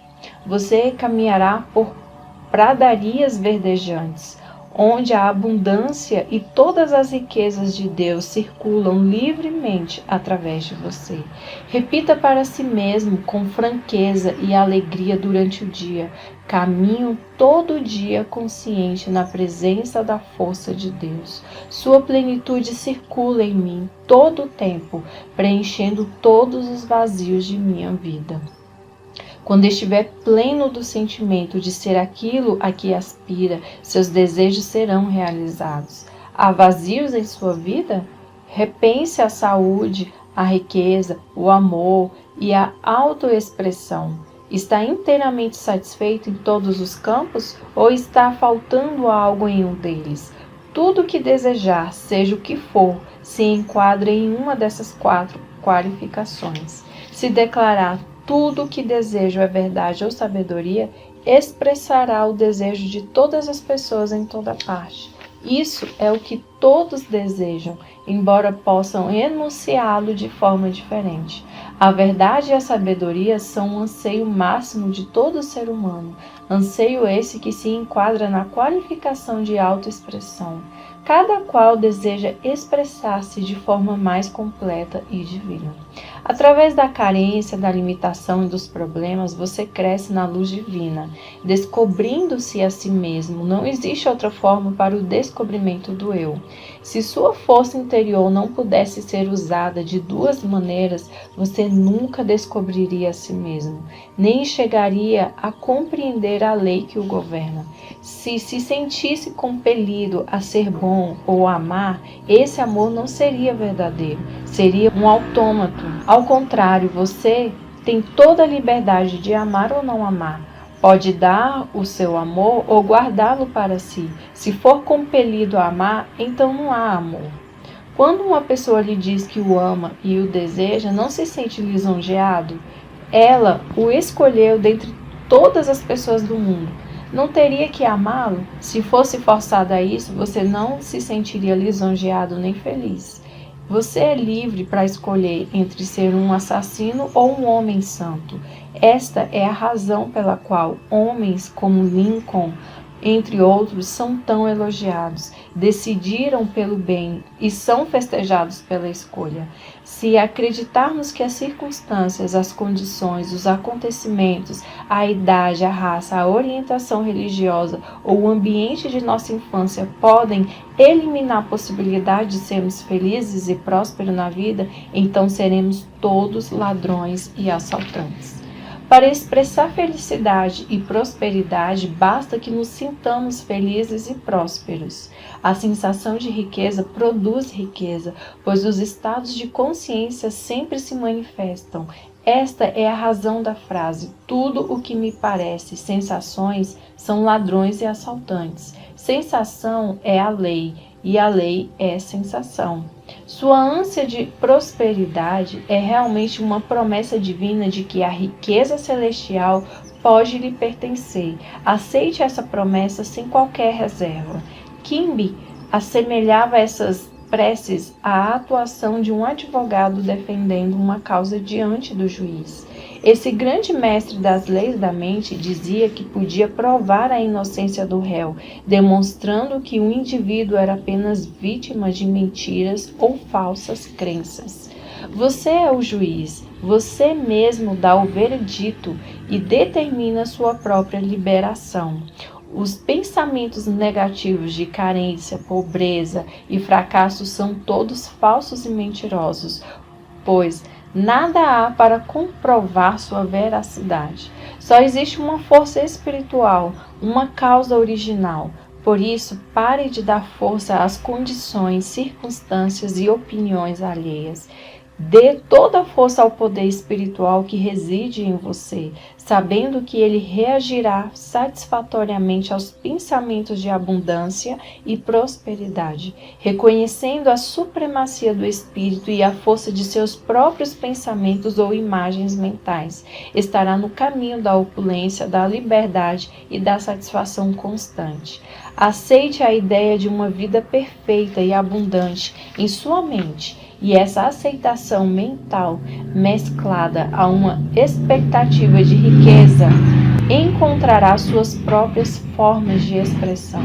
Você caminhará por pradarias verdejantes, onde a abundância e todas as riquezas de Deus circulam livremente através de você. Repita para si mesmo com franqueza e alegria durante o dia: caminho todo dia consciente na presença da força de Deus. Sua plenitude circula em mim todo o tempo, preenchendo todos os vazios de minha vida. Quando estiver pleno do sentimento de ser aquilo a que aspira, seus desejos serão realizados. Há vazios em sua vida? Repense a saúde, a riqueza, o amor e a autoexpressão. Está inteiramente satisfeito em todos os campos ou está faltando algo em um deles? tudo que desejar, seja o que for, se enquadra em uma dessas 4 qualificações. Se declarar tudo o que desejo é verdade ou sabedoria, expressará o desejo de todas as pessoas em toda parte. Isso é o que todos desejam, embora possam enunciá-lo de forma diferente. A verdade e a sabedoria são um anseio máximo de todo ser humano, anseio esse que se enquadra na qualificação de autoexpressão. Cada qual deseja expressar-se de forma mais completa e divina. Através da carência, da limitação e dos problemas, você cresce na luz divina, descobrindo-se a si mesmo. Não existe outra forma para o descobrimento do eu. Se sua força interior não pudesse ser usada de 2 maneiras, você nunca descobriria a si mesmo, nem chegaria a compreender a lei que o governa. Se sentisse compelido a ser bom ou a amar, esse amor não seria verdadeiro, seria um autômato. Ao contrário, você tem toda a liberdade de amar ou não amar. Pode dar o seu amor ou guardá-lo para si. Se for compelido a amar, então não há amor. Quando uma pessoa lhe diz que o ama e o deseja, não se sente lisonjeado? Ela o escolheu dentre todas as pessoas do mundo. Não teria que amá-lo? Se fosse forçada a isso, você não se sentiria lisonjeado nem feliz. Você é livre para escolher entre ser um assassino ou um homem santo. Esta é a razão pela qual homens como Lincoln, entre outros, são tão elogiados. Decidiram pelo bem e são festejados pela escolha. Se acreditarmos que as circunstâncias, as condições, os acontecimentos, a idade, a raça, a orientação religiosa ou o ambiente de nossa infância podem eliminar a possibilidade de sermos felizes e prósperos na vida, então seremos todos ladrões e assaltantes. Para expressar felicidade e prosperidade, basta que nos sintamos felizes e prósperos. A sensação de riqueza produz riqueza, pois os estados de consciência sempre se manifestam. Esta é a razão da frase: tudo o que me parece sensações são ladrões e assaltantes. Sensação é a lei, e a lei é sensação. Sua ânsia de prosperidade é realmente uma promessa divina de que a riqueza celestial pode lhe pertencer. Aceite essa promessa sem qualquer reserva. Kimbe assemelhava essas preces à atuação de um advogado defendendo uma causa diante do juiz. Esse grande mestre das leis da mente dizia que podia provar a inocência do réu, demonstrando que o indivíduo era apenas vítima de mentiras ou falsas crenças. Você é o juiz, você mesmo dá o veredito e determina sua própria liberação. Os pensamentos negativos de carência, pobreza e fracasso são todos falsos e mentirosos, pois nada há para comprovar sua veracidade. Só existe uma força espiritual, uma causa original. Por isso, pare de dar força às condições, circunstâncias e opiniões alheias. Dê toda a força ao poder espiritual que reside em você, sabendo que ele reagirá satisfatoriamente aos pensamentos de abundância e prosperidade, reconhecendo a supremacia do espírito e a força de seus próprios pensamentos ou imagens mentais. Estará no caminho da opulência, da liberdade e da satisfação constante. Aceite a ideia de uma vida perfeita e abundante em sua mente. E essa aceitação mental, mesclada a uma expectativa de riqueza, encontrará suas próprias formas de expressão.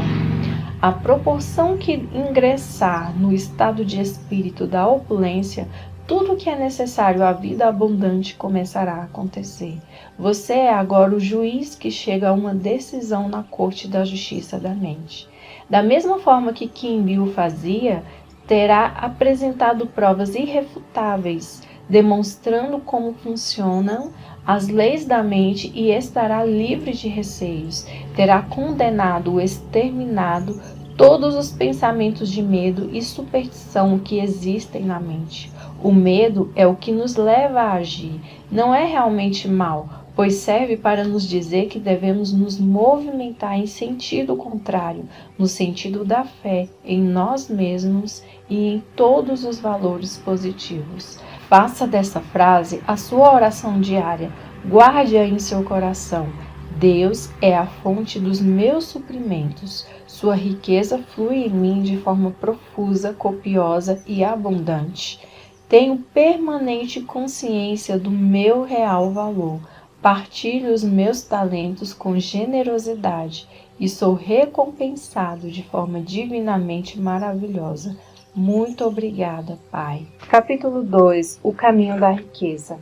À proporção que ingressar no estado de espírito da opulência, tudo o que é necessário à vida abundante começará a acontecer. Você é agora o juiz que chega a uma decisão na corte da justiça da mente. Da mesma forma que Kimbe o fazia, terá apresentado provas irrefutáveis, demonstrando como funcionam as leis da mente e estará livre de receios. Terá condenado ou exterminado todos os pensamentos de medo e superstição que existem na mente. O medo é o que nos leva a agir. Não é realmente mal. pois serve para nos dizer que devemos nos movimentar em sentido contrário, no sentido da fé em nós mesmos e em todos os valores positivos. Faça dessa frase a sua oração diária, guarde-a em seu coração. Deus é a fonte dos meus suprimentos. Sua riqueza flui em mim de forma profusa, copiosa e abundante. Tenho permanente consciência do meu real valor. Partilho os meus talentos com generosidade e sou recompensado de forma divinamente maravilhosa. Muito obrigada, Pai. Capítulo 2. O caminho da riqueza.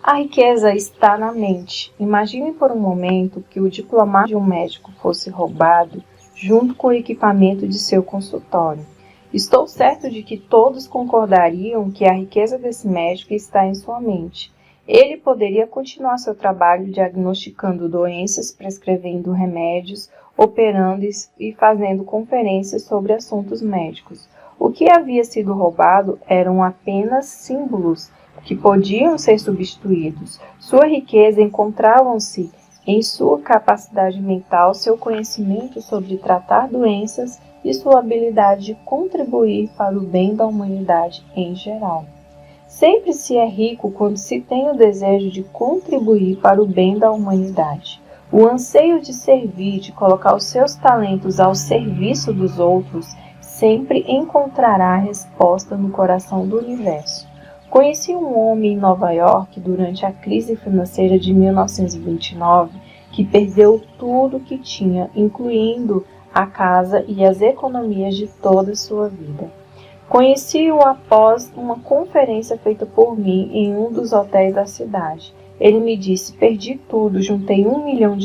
A riqueza está na mente. Imagine por um momento que o diplomata de um médico fosse roubado junto com o equipamento de seu consultório. Estou certo de que todos concordariam que a riqueza desse médico está em sua mente. Ele poderia continuar seu trabalho diagnosticando doenças, prescrevendo remédios, operando e fazendo conferências sobre assuntos médicos. O que havia sido roubado eram apenas símbolos que podiam ser substituídos. Sua riqueza encontrava-se em sua capacidade mental, seu conhecimento sobre tratar doenças e sua habilidade de contribuir para o bem da humanidade em geral. Sempre se é rico quando se tem o desejo de contribuir para o bem da humanidade. O anseio de servir, de colocar os seus talentos ao serviço dos outros, sempre encontrará resposta no coração do universo. Conheci um homem em Nova York durante a crise financeira de 1929 que perdeu tudo o que tinha, incluindo a casa e as economias de toda a sua vida. Conheci-o após uma conferência feita por mim em um dos hotéis da cidade. Ele me disse: perdi tudo, juntei $1 milhão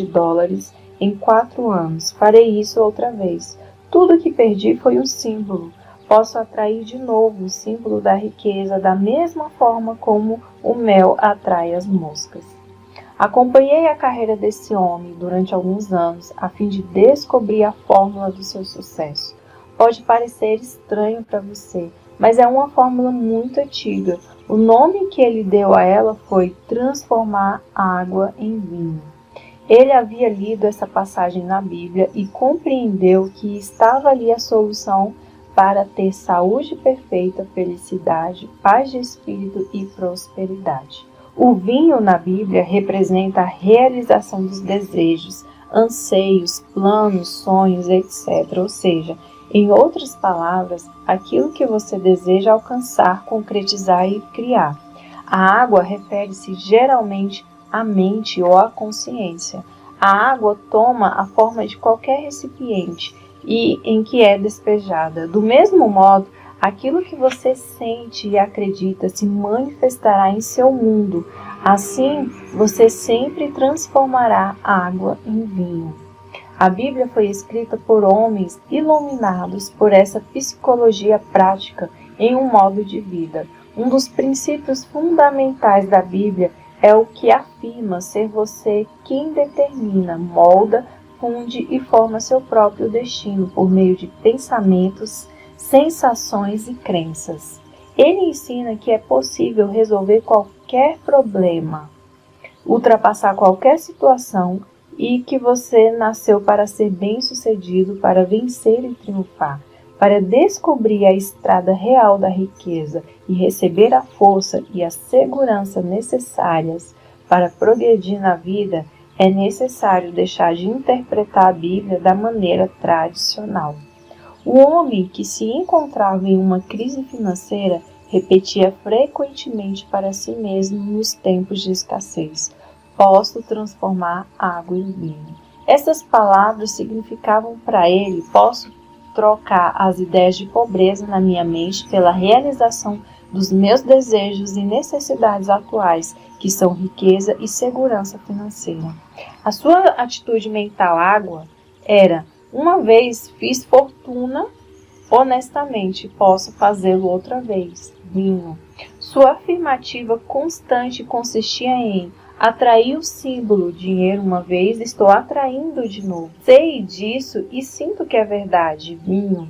em 4 anos. Farei isso outra vez. Tudo que perdi foi um símbolo. Posso atrair de novo o símbolo da riqueza da mesma forma como o mel atrai as moscas. Acompanhei a carreira desse homem durante alguns anos a fim de descobrir a fórmula do seu sucesso. Pode parecer estranho para você, mas é uma fórmula muito antiga. O nome que ele deu a ela foi transformar água em vinho. Ele havia lido essa passagem na Bíblia e compreendeu que estava ali a solução para ter saúde perfeita, felicidade, paz de espírito e prosperidade. O vinho na Bíblia representa a realização dos desejos, anseios, planos, sonhos, etc. Ou seja, em outras palavras, aquilo que você deseja alcançar, concretizar e criar. A água refere-se geralmente à mente ou à consciência. A água toma a forma de qualquer recipiente e em que é despejada. Do mesmo modo, aquilo que você sente e acredita se manifestará em seu mundo. Assim, você sempre transformará água em vinho. A Bíblia foi escrita por homens iluminados por essa psicologia prática em um modo de vida. Um dos princípios fundamentais da Bíblia é o que afirma ser você quem determina, molda, funde e forma seu próprio destino por meio de pensamentos, sensações e crenças. Ele ensina que é possível resolver qualquer problema, ultrapassar qualquer situação e que você nasceu para ser bem-sucedido, para vencer e triunfar, para descobrir a estrada real da riqueza e receber a força e a segurança necessárias para progredir na vida. É necessário deixar de interpretar a Bíblia da maneira tradicional. O homem que se encontrava em uma crise financeira repetia frequentemente para si mesmo nos tempos de escassez: posso transformar água em vinho. Essas palavras significavam para ele: posso trocar as ideias de pobreza na minha mente pela realização dos meus desejos e necessidades atuais, que são riqueza e segurança financeira. A sua atitude mental água era: uma vez fiz fortuna, honestamente posso fazê-lo outra vez, vinho. Sua afirmativa constante consistia em: atraí o símbolo, dinheiro uma vez, estou atraindo de novo. Sei disso e sinto que é verdade, vinho.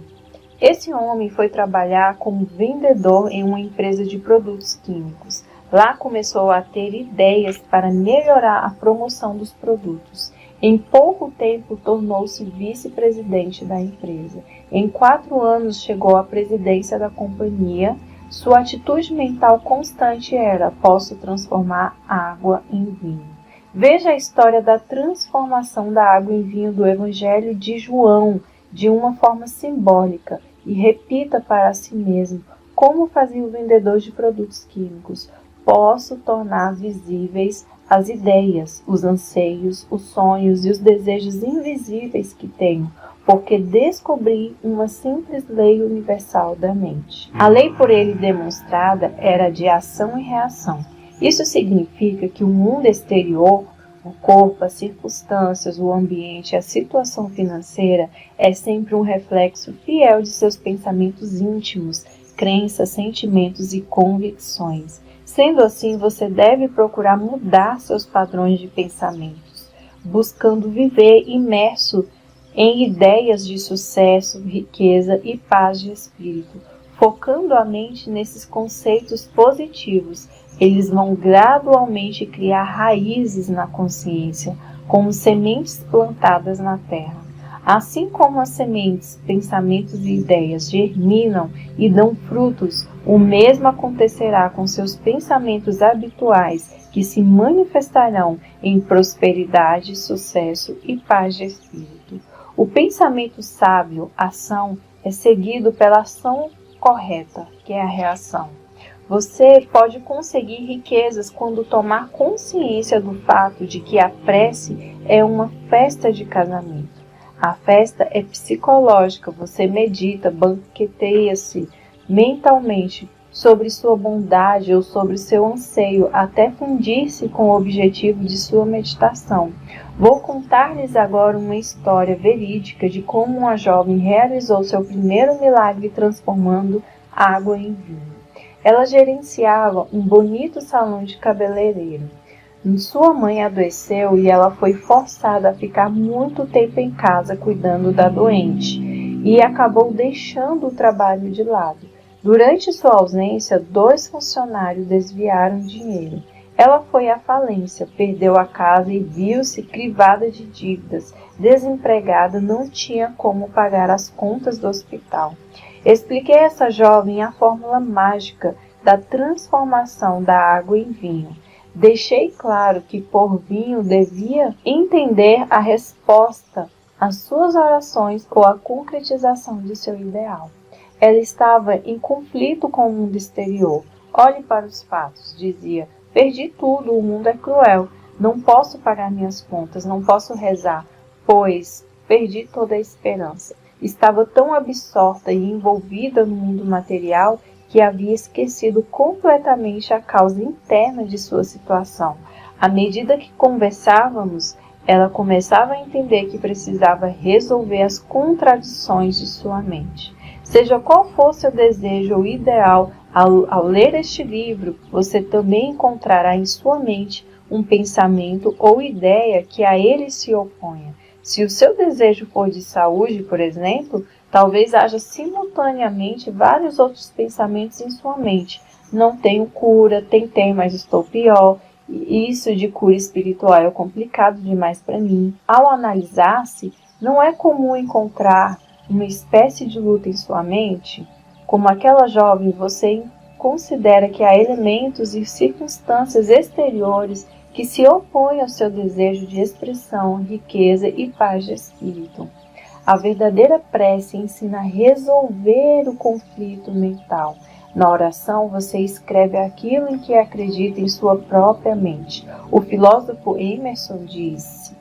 Esse homem foi trabalhar como vendedor em uma empresa de produtos químicos. Lá começou a ter ideias para melhorar a promoção dos produtos. Em pouco tempo, tornou-se vice-presidente da empresa. Em 4 anos, chegou à presidência da companhia. Sua atitude mental constante era: posso transformar água em vinho. Veja a história da transformação da água em vinho do Evangelho de João, de uma forma simbólica, e repita para si mesmo, como fazia o vendedor de produtos químicos: posso tornar visíveis as ideias, os anseios, os sonhos e os desejos invisíveis que tenho, porque descobri uma simples lei universal da mente. A lei por ele demonstrada era de ação e reação. Isso significa que o mundo exterior, o corpo, as circunstâncias, o ambiente, a situação financeira é sempre um reflexo fiel de seus pensamentos íntimos, crenças, sentimentos e convicções. Sendo assim, você deve procurar mudar seus padrões de pensamentos, buscando viver imerso em ideias de sucesso, riqueza e paz de espírito, focando a mente nesses conceitos positivos. Eles vão gradualmente criar raízes na consciência, como sementes plantadas na terra. Assim como as sementes, pensamentos e ideias germinam e dão frutos, o mesmo acontecerá com seus pensamentos habituais, que se manifestarão em prosperidade, sucesso e paz de espírito. O pensamento sábio, ação, é seguido pela ação correta, que é a reação. Você pode conseguir riquezas quando tomar consciência do fato de que a prece é uma festa de casamento. A festa é psicológica, você medita, banqueteia-se mentalmente sobre sua bondade ou sobre seu anseio, até fundir-se com o objetivo de sua meditação. Vou contar-lhes agora uma história verídica de como uma jovem realizou seu primeiro milagre transformando água em vinho. Ela gerenciava um bonito salão de cabeleireiro. Sua mãe adoeceu e ela foi forçada a ficar muito tempo em casa cuidando da doente e acabou deixando o trabalho de lado. Durante sua ausência, 2 funcionários desviaram dinheiro. Ela foi à falência, perdeu a casa e viu-se privada de dívidas. Desempregada, não tinha como pagar as contas do hospital. Expliquei a essa jovem a fórmula mágica da transformação da água em vinho. Deixei claro que por vinho devia entender a resposta às suas orações ou a concretização de seu ideal. Ela estava em conflito com o mundo exterior. Olhe para os fatos, dizia. Perdi tudo, o mundo é cruel. Não posso pagar minhas contas, não posso rezar, pois perdi toda a esperança. Estava tão absorta e envolvida no mundo material que havia esquecido completamente a causa interna de sua situação. À medida que conversávamos, ela começava a entender que precisava resolver as contradições de sua mente. Seja qual for seu desejo ou ideal, ao ler este livro, você também encontrará em sua mente um pensamento ou ideia que a ele se oponha. Se o seu desejo for de saúde, por exemplo, talvez haja simultaneamente vários outros pensamentos em sua mente. Não tenho cura, tentei, mas estou pior. Isso de cura espiritual é complicado demais para mim. Ao analisar-se, não é comum encontrar uma espécie de luta em sua mente? Como aquela jovem, você considera que há elementos e circunstâncias exteriores que se opõem ao seu desejo de expressão, riqueza e paz de espírito. A verdadeira prece ensina a resolver o conflito mental. Na oração, você escreve aquilo em que acredita em sua própria mente. O filósofo Emerson disse: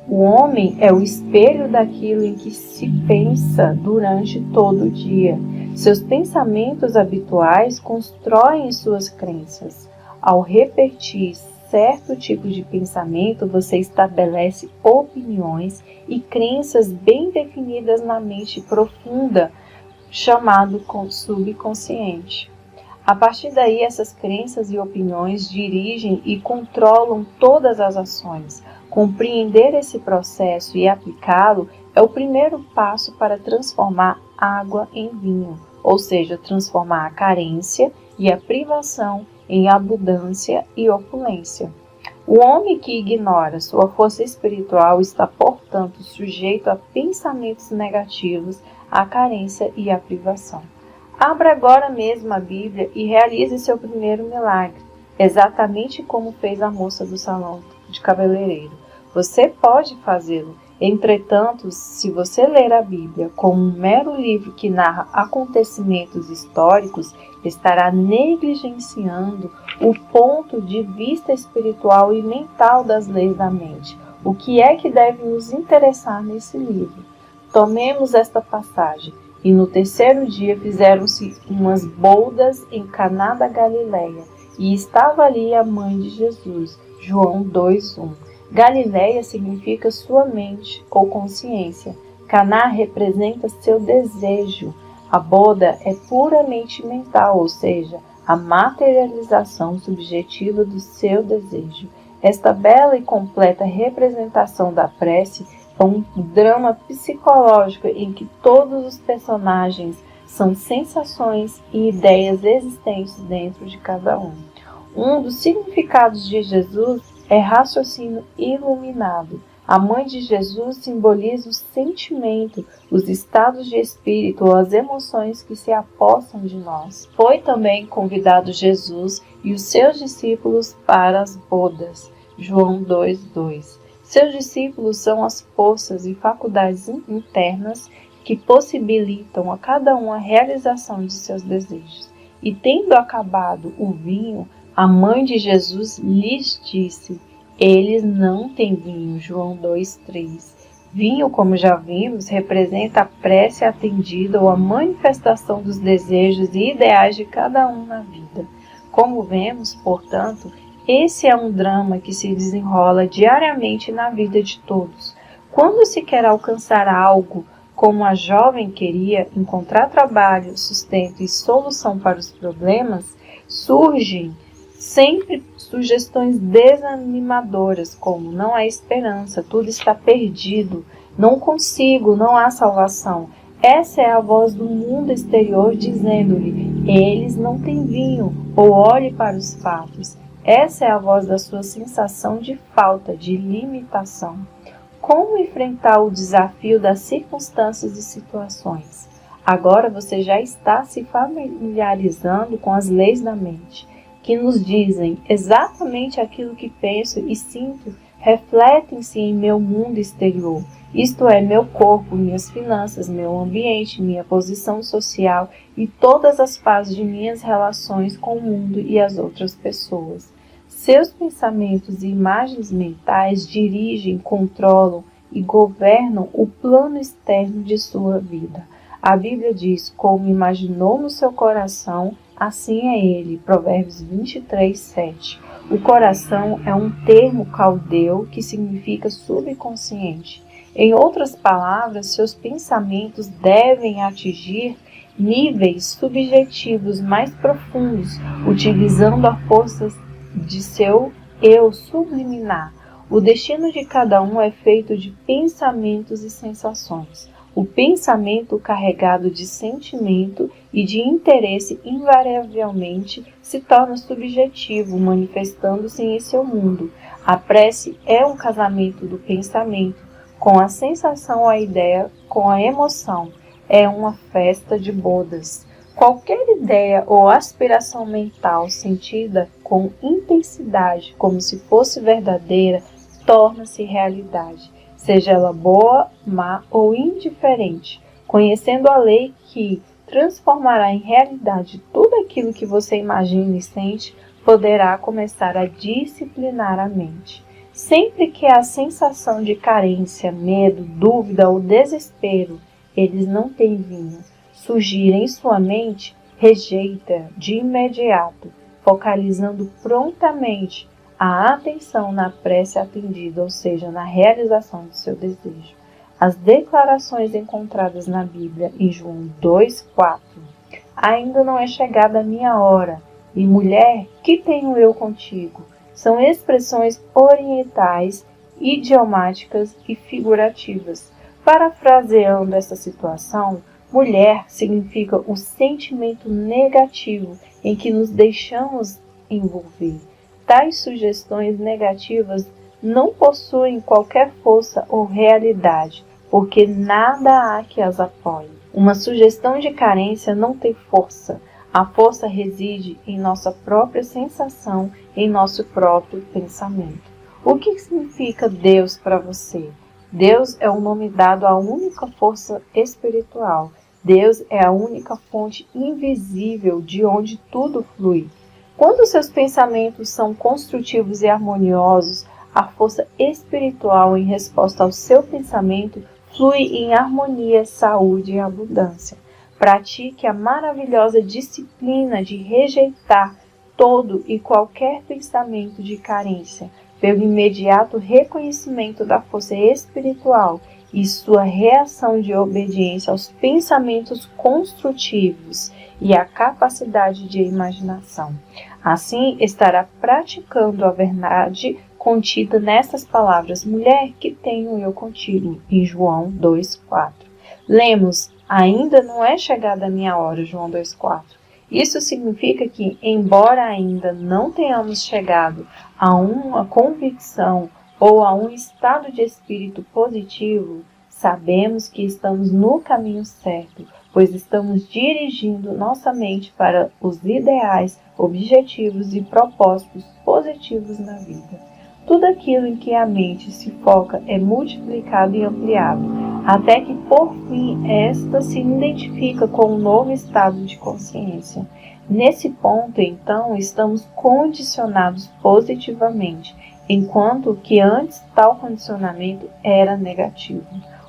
o homem é o espelho daquilo em que se pensa durante todo o dia. Seus pensamentos habituais constroem suas crenças. Ao repetir certo tipo de pensamento, você estabelece opiniões e crenças bem definidas na mente profunda, chamado subconsciente. A partir daí, essas crenças e opiniões dirigem e controlam todas as ações. Compreender esse processo e aplicá-lo é o primeiro passo para transformar água em vinho, ou seja, transformar a carência e a privação em abundância e opulência. O homem que ignora sua força espiritual está, portanto, sujeito a pensamentos negativos, à carência e à privação. Abra agora mesmo a Bíblia e realize seu primeiro milagre, exatamente como fez a moça do salão de cabeleireiro. Você pode fazê-lo. Entretanto, se você ler a Bíblia como um mero livro que narra acontecimentos históricos, estará negligenciando o ponto de vista espiritual e mental das leis da mente. O que é que deve nos interessar nesse livro? Tomemos esta passagem. E no terceiro dia fizeram-se umas bodas em Caná da Galileia, e estava ali a mãe de Jesus. João 2:1. Galileia significa sua mente ou consciência. Caná representa seu desejo. A boda é puramente mental, ou seja, a materialização subjetiva do seu desejo. Esta bela e completa representação da prece é um drama psicológico em que todos os personagens são sensações e ideias existentes dentro de cada um. Um dos significados de Jesus é raciocínio iluminado. A mãe de Jesus simboliza o sentimento, os estados de espírito ou as emoções que se apossam de nós. Foi também convidado Jesus e os seus discípulos para as bodas. João 2:2. Seus discípulos são as forças e faculdades internas que possibilitam a cada um a realização de seus desejos. E tendo acabado o vinho, a mãe de Jesus lhes disse: eles não têm vinho. João 2:3. Vinho, como já vimos, representa a prece atendida ou a manifestação dos desejos e ideais de cada um na vida. Como vemos, portanto, esse é um drama que se desenrola diariamente na vida de todos. Quando se quer alcançar algo, como a jovem queria, encontrar trabalho, sustento e solução para os problemas, surgem sempre sugestões desanimadoras, como não há esperança, tudo está perdido, não consigo, não há salvação. Essa é a voz do mundo exterior dizendo-lhe: eles não têm vinho, ou olhe para os fatos. Essa é a voz da sua sensação de falta, de limitação. Como enfrentar o desafio das circunstâncias e situações? Agora você já está se familiarizando com as leis da mente, que nos dizem exatamente aquilo que penso e sinto, refletem-se em meu mundo exterior, isto é, meu corpo, minhas finanças, meu ambiente, minha posição social e todas as fases de minhas relações com o mundo e as outras pessoas. Seus pensamentos e imagens mentais dirigem, controlam e governam o plano externo de sua vida. A Bíblia diz: como imaginou no seu coração, assim é ele. Provérbios 23:7. O coração é um termo caldeu que significa subconsciente. Em outras palavras, seus pensamentos devem atingir níveis subjetivos mais profundos, utilizando a força de seu eu subliminar. O destino de cada um é feito de pensamentos e sensações. O pensamento carregado de sentimento e de interesse invariavelmente se torna subjetivo, manifestando-se em seu mundo. A prece é um casamento do pensamento com a sensação, a ideia, com a emoção. É uma festa de bodas. Qualquer ideia ou aspiração mental sentida com intensidade, como se fosse verdadeira, torna-se realidade, seja ela boa, má ou indiferente, conhecendo a lei que transformará em realidade tudo aquilo que você imagina e sente, poderá começar a disciplinar a mente. Sempre que há sensação de carência, medo, dúvida ou desespero, eles não têm vinho. Surgir em sua mente, rejeita de imediato, focalizando prontamente a atenção na prece atendida, ou seja, na realização do seu desejo. As declarações encontradas na Bíblia em João 2:4. Ainda não é chegada a minha hora, e mulher, que tenho eu contigo? São expressões orientais, idiomáticas e figurativas. Parafraseando essa situação, mulher significa o sentimento negativo em que nos deixamos envolver. Tais sugestões negativas não possuem qualquer força ou realidade, porque nada há que as apoie. Uma sugestão de carência não tem força. A força reside em nossa própria sensação, em nosso próprio pensamento. O que significa Deus para você? Deus é o nome dado à única força espiritual. Deus é a única fonte invisível de onde tudo flui. Quando seus pensamentos são construtivos e harmoniosos, a força espiritual em resposta ao seu pensamento flui em harmonia, saúde e abundância. Pratique a maravilhosa disciplina de rejeitar todo e qualquer pensamento de carência, pelo imediato reconhecimento da força espiritual e sua reação de obediência aos pensamentos construtivos e à capacidade de imaginação. Assim, estará praticando a verdade contida nessas palavras: mulher, que tenho eu contigo, em João 2,4. Lemos: ainda não é chegada a minha hora, João 2,4. Isso significa que, embora ainda não tenhamos chegado a uma convicção ou a um estado de espírito positivo, sabemos que estamos no caminho certo, pois estamos dirigindo nossa mente para os ideais, objetivos e propósitos positivos na vida. Tudo aquilo em que a mente se foca é multiplicado e ampliado, até que, por fim, esta se identifica com um novo estado de consciência. Nesse ponto, então, estamos condicionados positivamente, enquanto que antes tal condicionamento era negativo.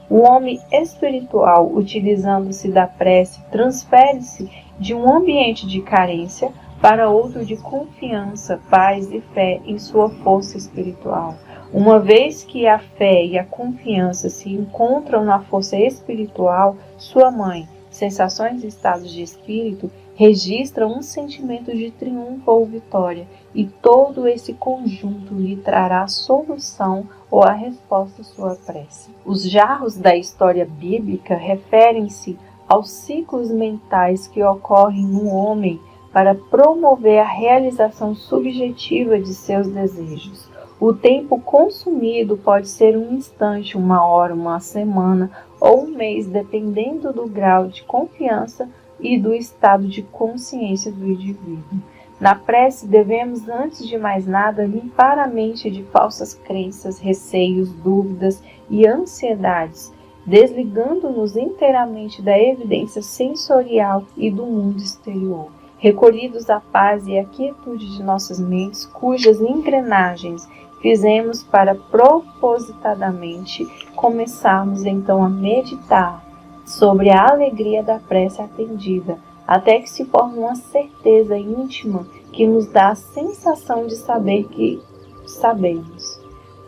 O homem espiritual, utilizando-se da prece, transfere-se de um ambiente de carência para outro de confiança, paz e fé em sua força espiritual. Uma vez que a fé e a confiança se encontram na força espiritual, sua mãe, sensações e estados de espírito, registra um sentimento de triunfo ou vitória, e todo esse conjunto lhe trará a solução ou a resposta à sua prece. Os jarros da história bíblica referem-se aos ciclos mentais que ocorrem no homem para promover a realização subjetiva de seus desejos. O tempo consumido pode ser um instante, uma hora, uma semana ou um mês, dependendo do grau de confiança e do estado de consciência do indivíduo. Na prece, devemos, antes de mais nada, limpar a mente de falsas crenças, receios, dúvidas e ansiedades, desligando-nos inteiramente da evidência sensorial e do mundo exterior. Recolhidos à paz e à quietude de nossas mentes, cujas engrenagens fizemos para propositadamente começarmos então a meditar sobre a alegria da prece atendida, até que se forme uma certeza íntima que nos dá a sensação de saber que sabemos.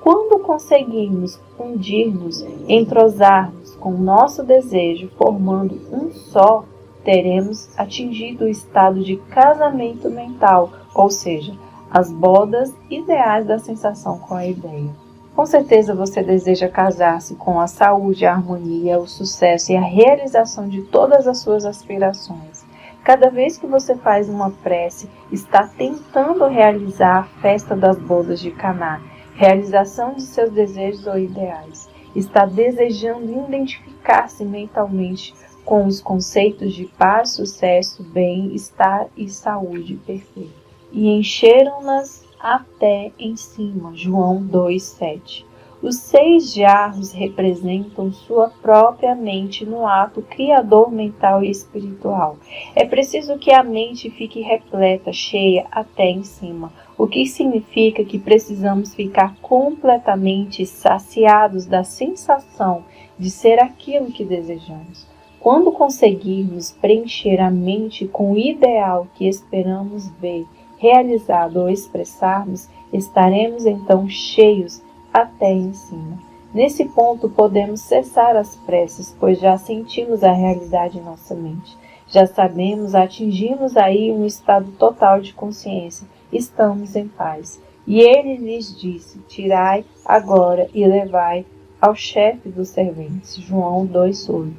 Quando conseguimos fundir-nos, entrosar-nos com o nosso desejo, formando um só, teremos atingido o estado de casamento mental, ou seja, as bodas ideais da sensação com a ideia. Com certeza você deseja casar-se com a saúde, a harmonia, o sucesso e a realização de todas as suas aspirações. Cada vez que você faz uma prece, está tentando realizar a festa das bodas de Caná, realização de seus desejos ou ideais. Está desejando identificar-se mentalmente com os conceitos de paz, sucesso, bem-estar e saúde perfeita. E encheram-nas até em cima, João 2,7. Os 6 jarros representam sua própria mente no ato criador mental e espiritual. É preciso que a mente fique repleta, cheia até em cima, o que significa que precisamos ficar completamente saciados da sensação de ser aquilo que desejamos. Quando conseguirmos preencher a mente com o ideal que esperamos ver realizado ou expressarmos, estaremos então cheios até em cima. Nesse ponto podemos cessar as preces, pois já sentimos a realidade em nossa mente. Já sabemos, atingimos aí um estado total de consciência, estamos em paz. E ele lhes disse: tirai agora e levai ao chefe dos serventes. João 2,8.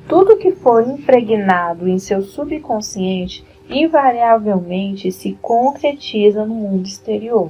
Tudo que for impregnado em seu subconsciente invariavelmente se concretiza no mundo exterior.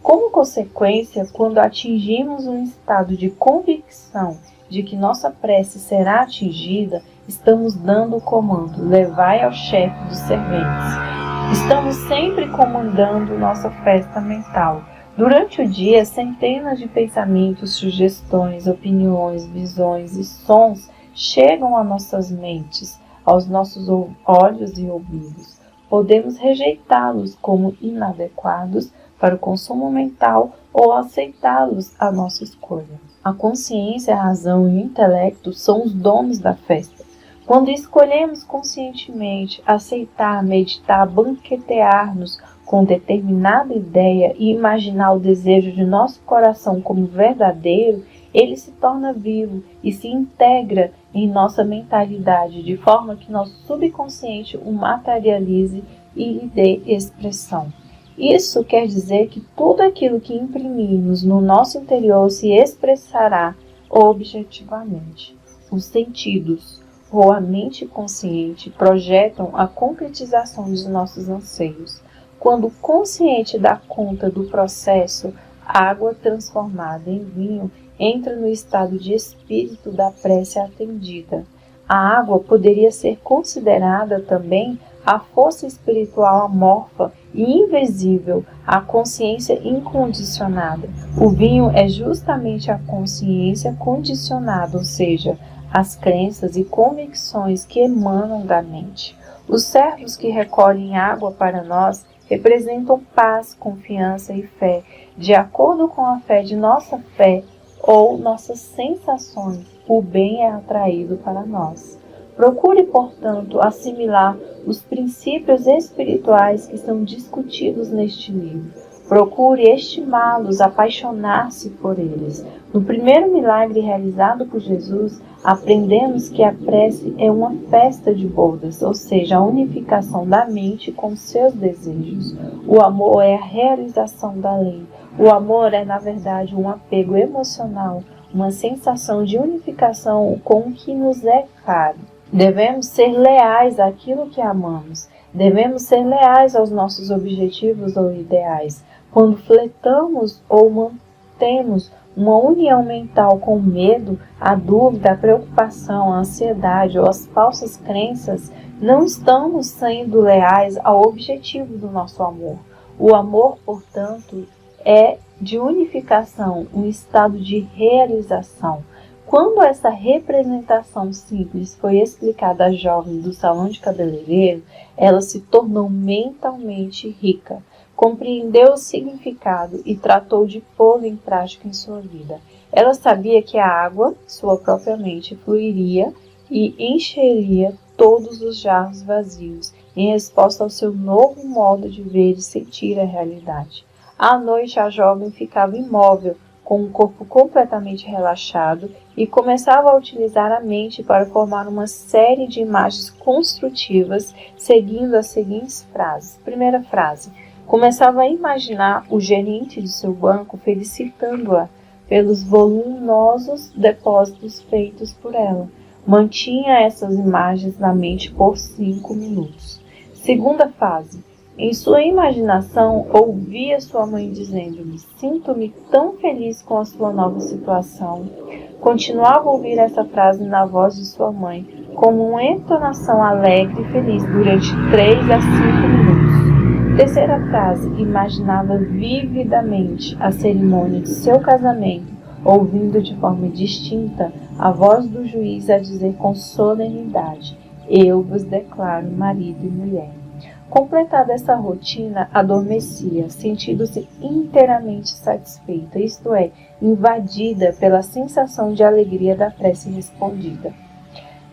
Como consequência, quando atingimos um estado de convicção de que nossa prece será atingida, estamos dando o comando: levai ao chefe dos serventes. Estamos sempre comandando nossa festa mental. Durante o dia, centenas de pensamentos, sugestões, opiniões, visões e sons chegam a nossas mentes, aos nossos olhos e ouvidos. Podemos rejeitá-los como inadequados para o consumo mental ou aceitá-los à nossa escolha. A consciência, a razão e o intelecto são os donos da festa. Quando escolhemos conscientemente aceitar, meditar, banquetear-nos com determinada ideia e imaginar o desejo de nosso coração como verdadeiro, ele se torna vivo e se integra em nossa mentalidade, de forma que nosso subconsciente o materialize e lhe dê expressão. Isso quer dizer que tudo aquilo que imprimirmos no nosso interior se expressará objetivamente. Os sentidos ou a mente consciente projetam a concretização dos nossos anseios. Quando o consciente dá conta do processo, água transformada em vinho entra no estado de espírito da prece atendida. A água poderia ser considerada também a força espiritual amorfa e invisível, a consciência incondicionada. O vinho é justamente a consciência condicionada, ou seja, as crenças e convicções que emanam da mente. Os servos que recolhem água para nós representam paz, confiança e fé. De acordo com a fé de nossa fé ou nossas sensações, o bem é atraído para nós. Procure, portanto, assimilar os princípios espirituais que são discutidos neste livro. Procure estimá-los, apaixonar-se por eles. No primeiro milagre realizado por Jesus, aprendemos que a prece é uma festa de bodas, ou seja, a unificação da mente com seus desejos. O amor é a realização da lei. O amor é, na verdade, um apego emocional, uma sensação de unificação com o que nos é caro. Devemos ser leais àquilo que amamos. Devemos ser leais aos nossos objetivos ou ideais. Quando fletamos ou mantemos uma união mental com o medo, a dúvida, a preocupação, a ansiedade ou as falsas crenças, não estamos sendo leais ao objetivo do nosso amor. O amor, portanto, é de unificação, um estado de realização. Quando essa representação simples foi explicada à jovem do salão de cabeleireiro, ela se tornou mentalmente rica, compreendeu o significado e tratou de pô-lo em prática em sua vida. Ela sabia que a água, sua própria mente, fluiria e encheria todos os jarros vazios, em resposta ao seu novo modo de ver e sentir a realidade. À noite, a jovem ficava imóvel, com o corpo completamente relaxado, e começava a utilizar a mente para formar uma série de imagens construtivas, seguindo as seguintes frases. Primeira frase: começava a imaginar o gerente de seu banco felicitando-a pelos voluminosos depósitos feitos por ela. Mantinha essas imagens na mente por 5 minutos. Segunda fase: em sua imaginação, ouvia sua mãe dizendo-lhe: sinto-me tão feliz com a sua nova situação. Continuava a ouvir essa frase na voz de sua mãe, como uma entonação alegre e feliz durante 3 a 5 minutos. Terceira frase: imaginava vividamente a cerimônia de seu casamento, ouvindo de forma distinta a voz do juiz a dizer com solenidade: eu vos declaro marido e mulher. Completada essa rotina, adormecia, sentindo-se inteiramente satisfeita, isto é, invadida pela sensação de alegria da prece respondida.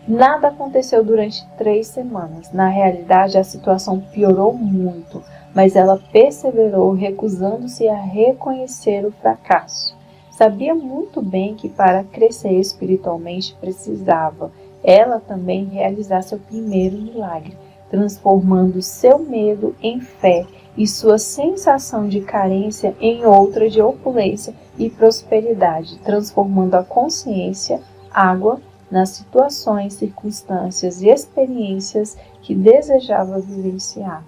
Nada aconteceu durante 3 semanas. Na realidade, a situação piorou muito, mas ela perseverou, recusando-se a reconhecer o fracasso. Sabia muito bem que para crescer espiritualmente precisava ela também realizar seu primeiro milagre, transformando seu medo em fé e sua sensação de carência em outra de opulência e prosperidade, transformando a consciência, água, nas situações, circunstâncias e experiências que desejava vivenciar.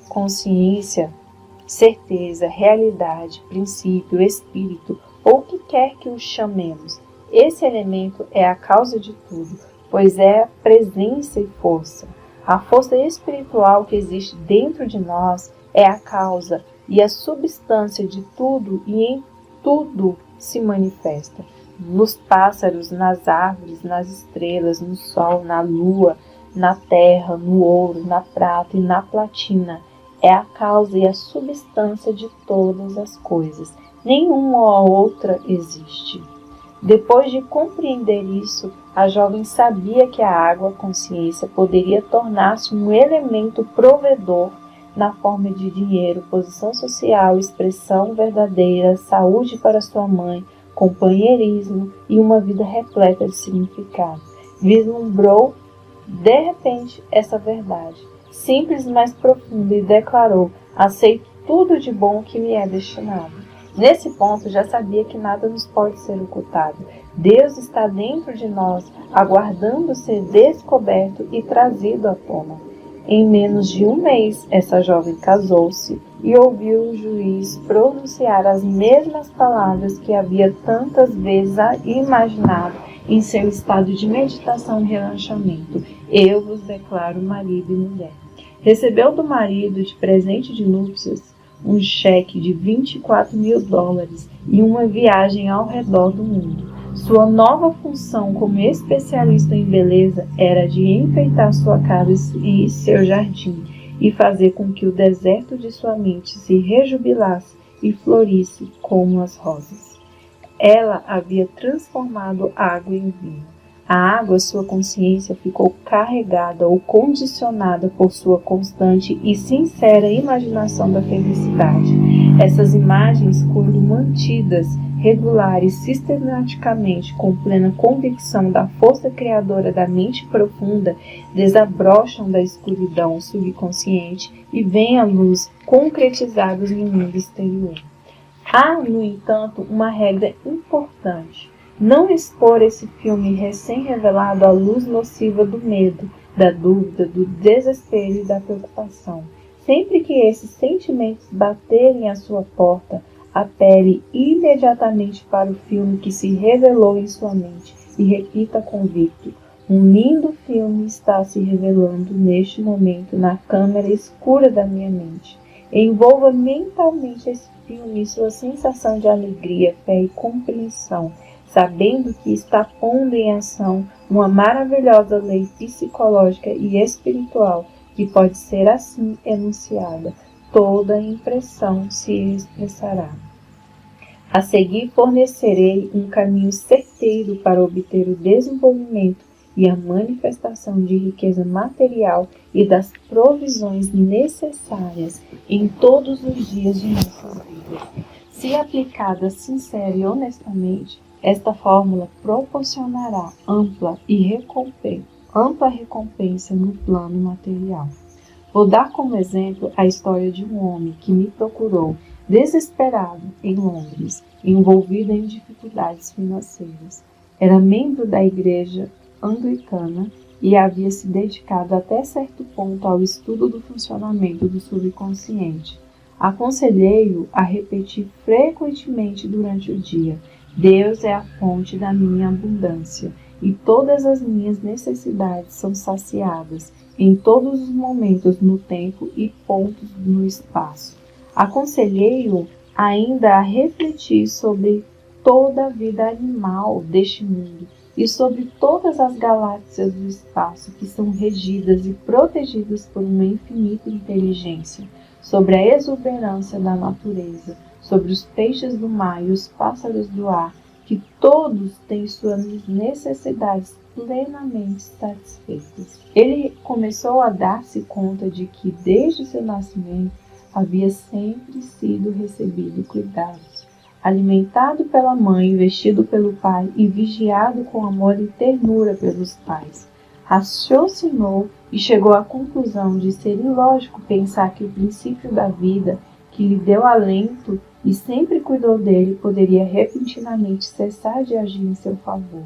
Consciência, certeza, realidade, princípio, espírito, ou o que quer que o chamemos, esse elemento é a causa de tudo, pois é a presença e força. A força espiritual que existe dentro de nós é a causa e a substância de tudo e em tudo se manifesta. Nos pássaros, nas árvores, nas estrelas, no sol, na lua, na terra, no ouro, na prata e na platina. É a causa e a substância de todas as coisas. Nenhuma outra existe. Depois de compreender isso, a jovem sabia que a água, a consciência, poderia tornar-se um elemento provedor na forma de dinheiro, posição social, expressão verdadeira, saúde para sua mãe, companheirismo e uma vida repleta de significado. Vislumbrou, de repente, essa verdade, simples, mas profunda, e declarou: aceito tudo de bom que me é destinado. Nesse ponto, já sabia que nada nos pode ser ocultado. Deus está dentro de nós, aguardando ser descoberto e trazido à tona. Em menos de um mês, essa jovem casou-se e ouviu o juiz pronunciar as mesmas palavras que havia tantas vezes imaginado em seu estado de meditação e relaxamento. Eu vos declaro marido e mulher. Recebeu do marido de presente de núpcias um cheque de $24.000 e uma viagem ao redor do mundo. Sua nova função como especialista em beleza era de enfeitar sua casa e seu jardim e fazer com que o deserto de sua mente se rejubilasse e florisse como as rosas. Ela havia transformado água em vinho. A água, sua consciência, ficou carregada ou condicionada por sua constante e sincera imaginação da felicidade. Essas imagens, quando mantidas, regulares, sistematicamente, com plena convicção da força criadora da mente profunda, desabrocham da escuridão subconsciente e vêm à luz concretizados no mundo exterior. Há, no entanto, uma regra importante: não expor esse filme recém-revelado à luz nociva do medo, da dúvida, do desespero e da preocupação. Sempre que esses sentimentos baterem à sua porta, apele imediatamente para o filme que se revelou em sua mente e repita convicto: um lindo filme está se revelando neste momento na câmara escura da minha mente. Envolva mentalmente esse filme e sua sensação de alegria, fé e compreensão, sabendo que está pondo em ação uma maravilhosa lei psicológica e espiritual que pode ser assim enunciada: toda impressão se expressará. A seguir fornecerei um caminho certeiro para obter o desenvolvimento e a manifestação de riqueza material e das provisões necessárias em todos os dias de nossas vidas. Se aplicada sincera e honestamente, esta fórmula proporcionará ampla recompensa no plano material. Vou dar como exemplo a história de um homem que me procurou desesperado em Londres, envolvido em dificuldades financeiras. Era membro da igreja anglicana e havia se dedicado até certo ponto ao estudo do funcionamento do subconsciente. Aconselhei-o a repetir frequentemente durante o dia: Deus é a fonte da minha abundância e todas as minhas necessidades são saciadas em todos os momentos no tempo e pontos no espaço. Aconselhei-o ainda a refletir sobre toda a vida animal deste mundo e sobre todas as galáxias do espaço que são regidas e protegidas por uma infinita inteligência, sobre a exuberância da natureza, sobre os peixes do mar e os pássaros do ar, que todos têm suas necessidades plenamente satisfeitas. Ele começou a dar-se conta de que, desde seu nascimento, havia sempre sido recebido cuidados, alimentado pela mãe, vestido pelo pai e vigiado com amor e ternura pelos pais. Raciocinou e chegou à conclusão de ser ilógico pensar que o princípio da vida, que lhe deu alento e sempre cuidou dele, poderia repentinamente cessar de agir em seu favor.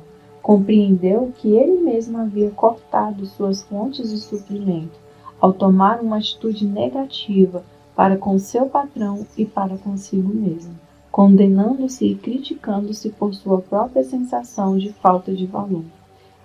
Compreendeu que ele mesmo havia cortado suas fontes de suprimento, ao tomar uma atitude negativa para com seu patrão e para consigo mesmo, condenando-se e criticando-se por sua própria sensação de falta de valor.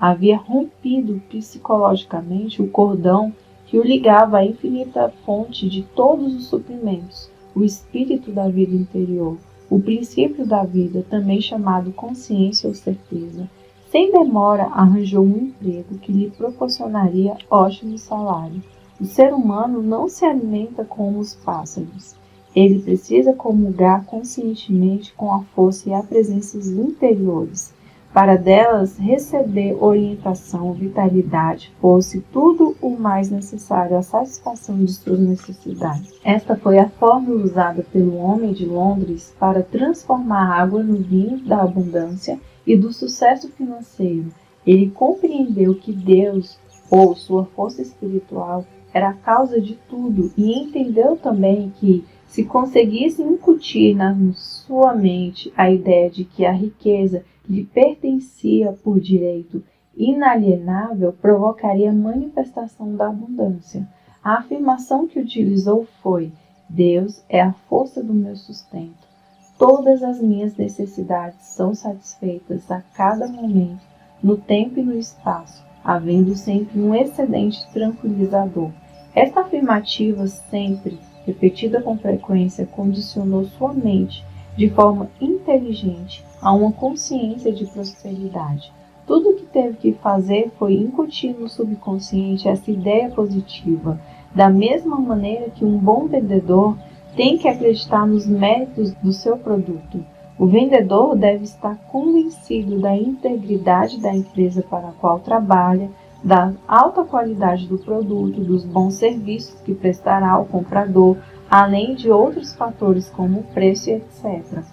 Havia rompido psicologicamente o cordão que o ligava à infinita fonte de todos os suprimentos, o espírito da vida interior, o princípio da vida, também chamado consciência ou certeza. Sem demora, arranjou um emprego que lhe proporcionaria ótimo salário. O ser humano não se alimenta como os pássaros. Ele precisa comungar conscientemente com a força e a presenças interiores, para delas receber orientação, vitalidade, força e tudo o mais necessário à satisfação de suas necessidades. Esta foi a fórmula usada pelo homem de Londres para transformar a água no vinho da abundância e do sucesso financeiro. Ele compreendeu que Deus, ou sua força espiritual, era a causa de tudo e entendeu também que, se conseguisse incutir na sua mente a ideia de que a riqueza lhe pertencia por direito inalienável, provocaria a manifestação da abundância. A afirmação que utilizou foi: Deus é a força do meu sustento. Todas as minhas necessidades são satisfeitas a cada momento, no tempo e no espaço, havendo sempre um excedente tranquilizador. Esta afirmativa, sempre repetida com frequência, condicionou sua mente de forma inteligente a uma consciência de prosperidade. Tudo o que teve que fazer foi incutir no subconsciente essa ideia positiva, da mesma maneira que um bom vendedor tem que acreditar nos méritos do seu produto. O vendedor deve estar convencido da integridade da empresa para a qual trabalha, da alta qualidade do produto, dos bons serviços que prestará ao comprador, além de outros fatores como o preço e etc.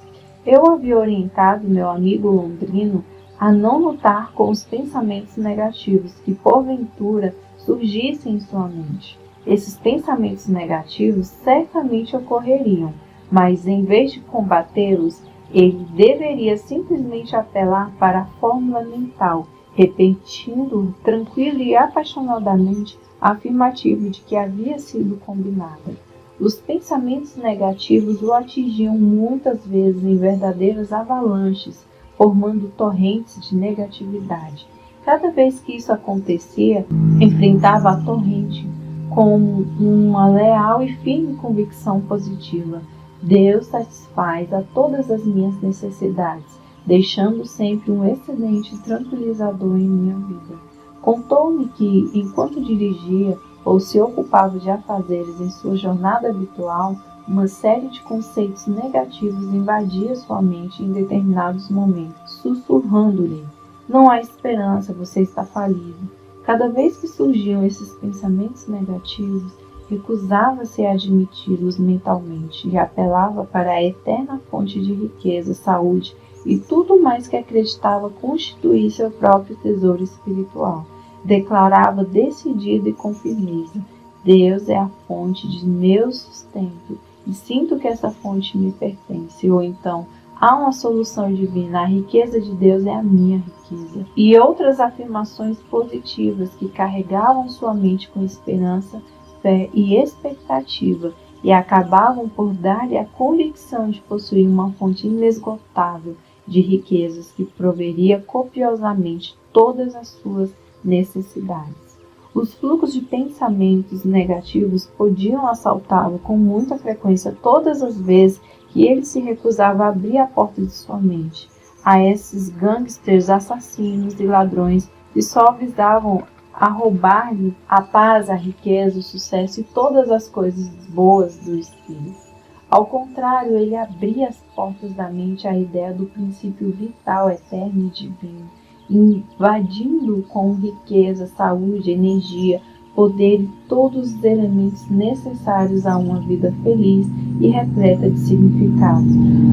Eu havia orientado meu amigo londrino a não lutar com os pensamentos negativos que, porventura, surgissem em sua mente. Esses pensamentos negativos certamente ocorreriam, mas em vez de combatê-los, ele deveria simplesmente apelar para a fórmula mental, repetindo tranquilo e apaixonadamente a afirmativa de que havia sido combinada. Os pensamentos negativos o atingiam muitas vezes em verdadeiras avalanches, formando torrentes de negatividade. Cada vez que isso acontecia, enfrentava a torrente com uma leal e firme convicção positiva. Deus satisfaz a todas as minhas necessidades, deixando sempre um excedente tranquilizador em minha vida. Contou-me que, enquanto dirigia ou se ocupava de afazeres em sua jornada habitual, uma série de conceitos negativos invadia sua mente em determinados momentos, sussurrando-lhe: não há esperança, você está falido. Cada vez que surgiam esses pensamentos negativos, recusava-se a admiti-los mentalmente e apelava para a eterna fonte de riqueza, saúde e tudo mais que acreditava constituir seu próprio tesouro espiritual. Declarava decidido e com firmeza: Deus é a fonte de meu sustento e sinto que essa fonte me pertence. Ou então, há uma solução divina, a riqueza de Deus é a minha riqueza. E outras afirmações positivas que carregavam sua mente com esperança, fé e expectativa e acabavam por dar-lhe a convicção de possuir uma fonte inesgotável de riquezas que proveria copiosamente todas as suas necessidades. Os fluxos de pensamentos negativos podiam assaltá-lo com muita frequência todas as vezes que ele se recusava a abrir a porta de sua mente a esses gangsters, assassinos e ladrões que só visavam a roubar-lhe a paz, a riqueza, o sucesso e todas as coisas boas do espírito. Ao contrário, ele abria as portas da mente à ideia do princípio vital, eterno e divino, invadindo com riqueza, saúde, energia, poder e todos os elementos necessários a uma vida feliz e repleta de significado.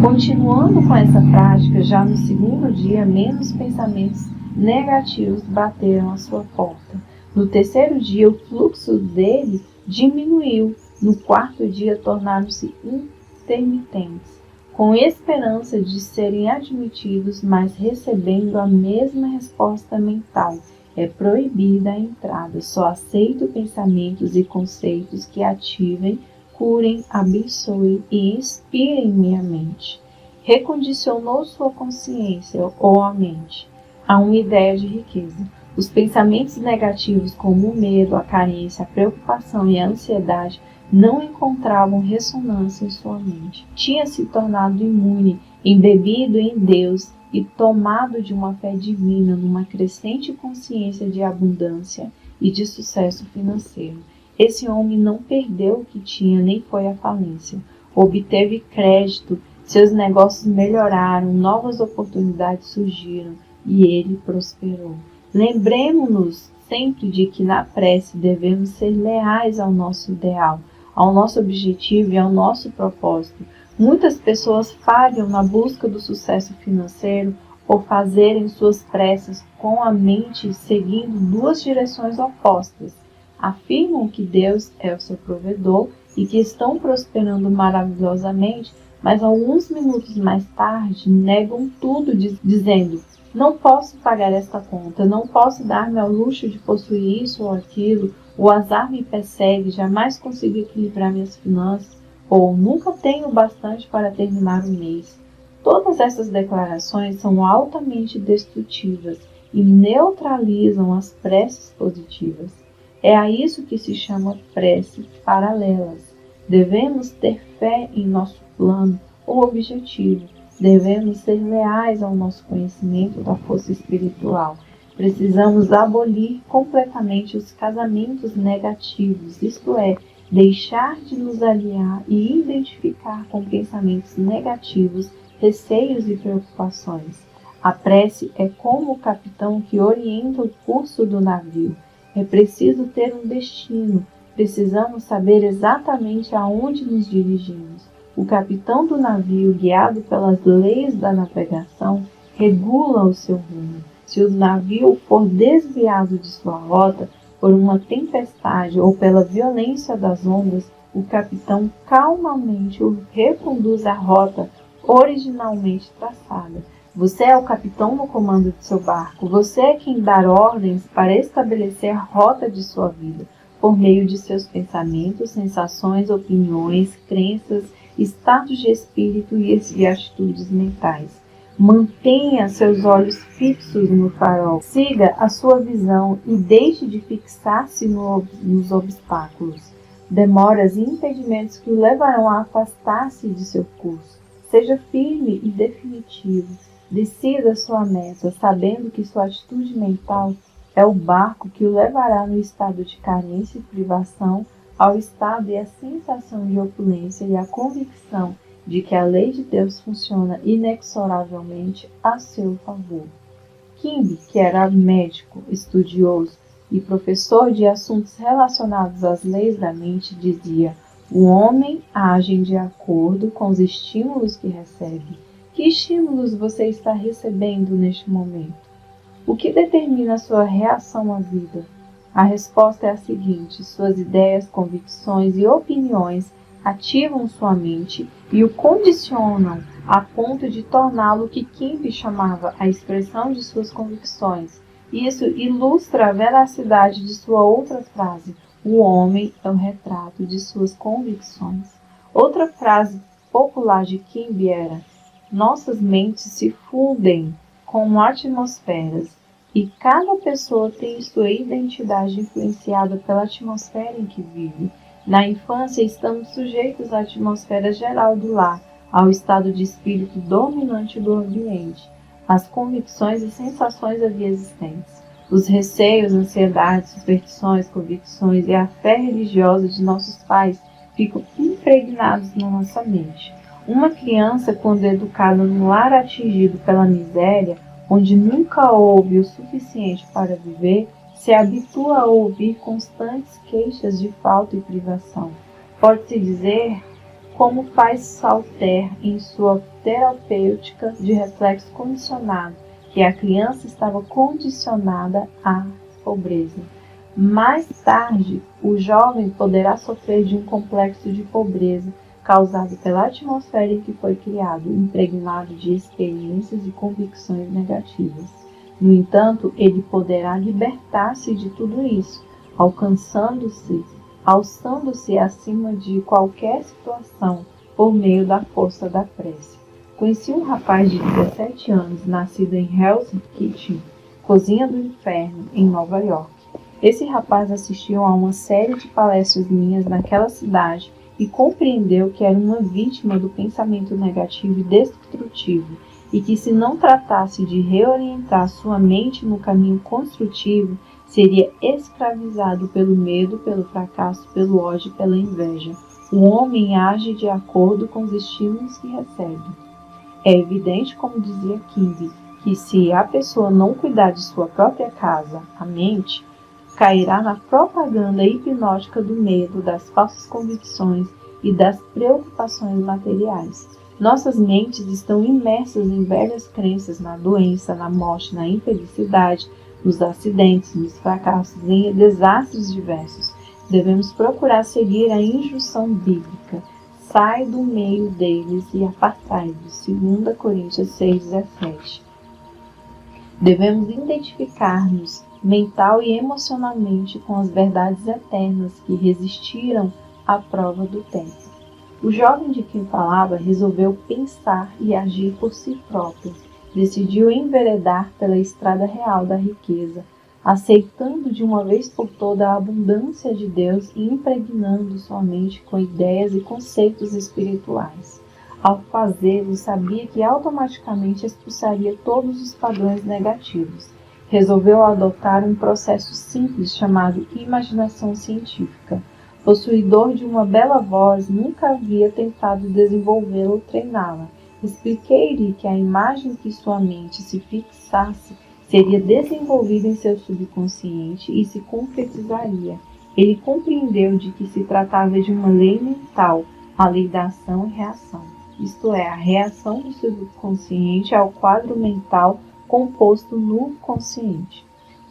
Continuando com essa prática, já no segundo dia, menos pensamentos negativos bateram à sua porta. No terceiro dia, o fluxo dele diminuiu. No quarto dia, tornaram-se intermitentes. com esperança de serem admitidos, mas recebendo a mesma resposta mental. É proibida a entrada, só aceito pensamentos e conceitos que ativem, curem, abençoem e inspirem minha mente. Recondicionou sua consciência ou a mente a uma ideia de riqueza. Os pensamentos negativos como o medo, a carência, a preocupação e a ansiedade não encontravam ressonância em sua mente. Tinha se tornado imune, embebido em Deus e tomado de uma fé divina numa crescente consciência de abundância e de sucesso financeiro. Esse homem não perdeu o que tinha nem foi à falência. Obteve crédito, seus negócios melhoraram, novas oportunidades surgiram e ele prosperou. Lembremos-nos sempre de que na prece devemos ser leais ao nosso ideal, ao nosso objetivo e ao nosso propósito. Muitas pessoas falham na busca do sucesso financeiro por fazerem suas preces com a mente seguindo duas direções opostas. Afirmam que Deus é o seu provedor e que estão prosperando maravilhosamente, mas alguns minutos mais tarde negam tudo dizendo: não posso pagar esta conta, não posso dar-me ao luxo de possuir isso ou aquilo, o azar me persegue, jamais consigo equilibrar minhas finanças, ou nunca tenho bastante para terminar o mês. Todas essas declarações são altamente destrutivas e neutralizam as preces positivas. É a isso que se chama preces paralelas. Devemos ter fé em nosso plano ou objetivo. Devemos ser leais ao nosso conhecimento da força espiritual. Precisamos abolir completamente os casamentos negativos, isto é, deixar de nos aliar e identificar com pensamentos negativos, receios e preocupações. A prece é como o capitão que orienta o curso do navio. É preciso ter um destino. Precisamos saber exatamente aonde nos dirigimos. O capitão do navio, guiado pelas leis da navegação, regula o seu rumo. Se o navio for desviado de sua rota por uma tempestade ou pela violência das ondas, o capitão calmamente o reconduz à rota originalmente traçada. Você é o capitão no comando de seu barco. Você é quem dá ordens para estabelecer a rota de sua vida, por meio de seus pensamentos, sensações, opiniões, crenças, estados de espírito e atitudes mentais. Mantenha seus olhos fixos no farol. Siga a sua visão e deixe de fixar-se nos obstáculos, demoras e impedimentos que o levarão a afastar-se de seu curso. Seja firme e definitivo. Decida sua meta, sabendo que sua atitude mental é o barco que o levará no estado de carência e privação ao estado e a sensação de opulência e a convicção de que a lei de Deus funciona inexoravelmente a seu favor. Kimbe, que era médico, estudioso e professor de assuntos relacionados às leis da mente, dizia: o homem age de acordo com os estímulos que recebe. Que estímulos você está recebendo neste momento? O que determina a sua reação à vida? A resposta é a seguinte: suas ideias, convicções e opiniões ativam sua mente e o condicionam a ponto de torná-lo o que Kimbe chamava a expressão de suas convicções. Isso ilustra a veracidade de sua outra frase: o homem é o retrato de suas convicções. Outra frase popular de Kimbe era: nossas mentes se fundem com atmosferas e cada pessoa tem sua identidade influenciada pela atmosfera em que vive. Na infância, estamos sujeitos à atmosfera geral do lar, ao estado de espírito dominante do ambiente, às convicções e sensações ali existentes. Os receios, ansiedades, superstições, convicções e a fé religiosa de nossos pais ficam impregnados na nossa mente. Uma criança, quando educada num lar atingido pela miséria, onde nunca houve o suficiente para viver, se habitua a ouvir constantes queixas de falta e privação. Pode-se dizer, como faz Salter em sua terapêutica de reflexo condicionado, que a criança estava condicionada à pobreza. Mais tarde, o jovem poderá sofrer de um complexo de pobreza,
causado pela atmosfera em que foi criado, impregnado de experiências e convicções negativas. No entanto, ele poderá libertar-se de tudo isso, alçando-se acima de qualquer situação por meio da força da prece. Conheci um rapaz de 17 anos, nascido em Hell's Kitchen, Cozinha do Inferno, em Nova York. Esse rapaz assistiu a uma série de palestras minhas naquela cidade e compreendeu que era uma vítima do pensamento negativo e destrutivo, e que se não tratasse de reorientar sua mente no caminho construtivo, seria escravizado pelo medo, pelo fracasso, pelo ódio e pela inveja. O homem age de acordo com os estímulos que recebe. É evidente, como dizia King, que se a pessoa não cuidar de sua própria casa, a mente, cairá na propaganda hipnótica do medo, das falsas convicções e das preocupações materiais. Nossas mentes estão imersas em velhas crenças na doença, na morte, na infelicidade, nos acidentes, nos fracassos, em desastres diversos. Devemos procurar seguir a injunção bíblica. Sai do meio deles e apartai-vos. 2 Coríntios 6,17. Devemos identificar-nos mental e emocionalmente com as verdades eternas que resistiram à prova do tempo. O jovem de quem falava resolveu pensar e agir por si próprio. Decidiu enveredar pela estrada real da riqueza, aceitando de uma vez por toda a abundância de Deus e impregnando sua mente com ideias e conceitos espirituais. Ao fazê-lo, sabia que automaticamente expulsaria todos os padrões negativos. Resolveu adotar um processo simples chamado imaginação científica. Possuidor de uma bela voz, nunca havia tentado desenvolvê-la ou treiná-la. Expliquei-lhe que a imagem que sua mente se fixasse seria desenvolvida em seu subconsciente e se concretizaria. Ele compreendeu de que se tratava de uma lei mental, a lei da ação e reação. Isto é, a reação do subconsciente ao quadro mental composto no consciente.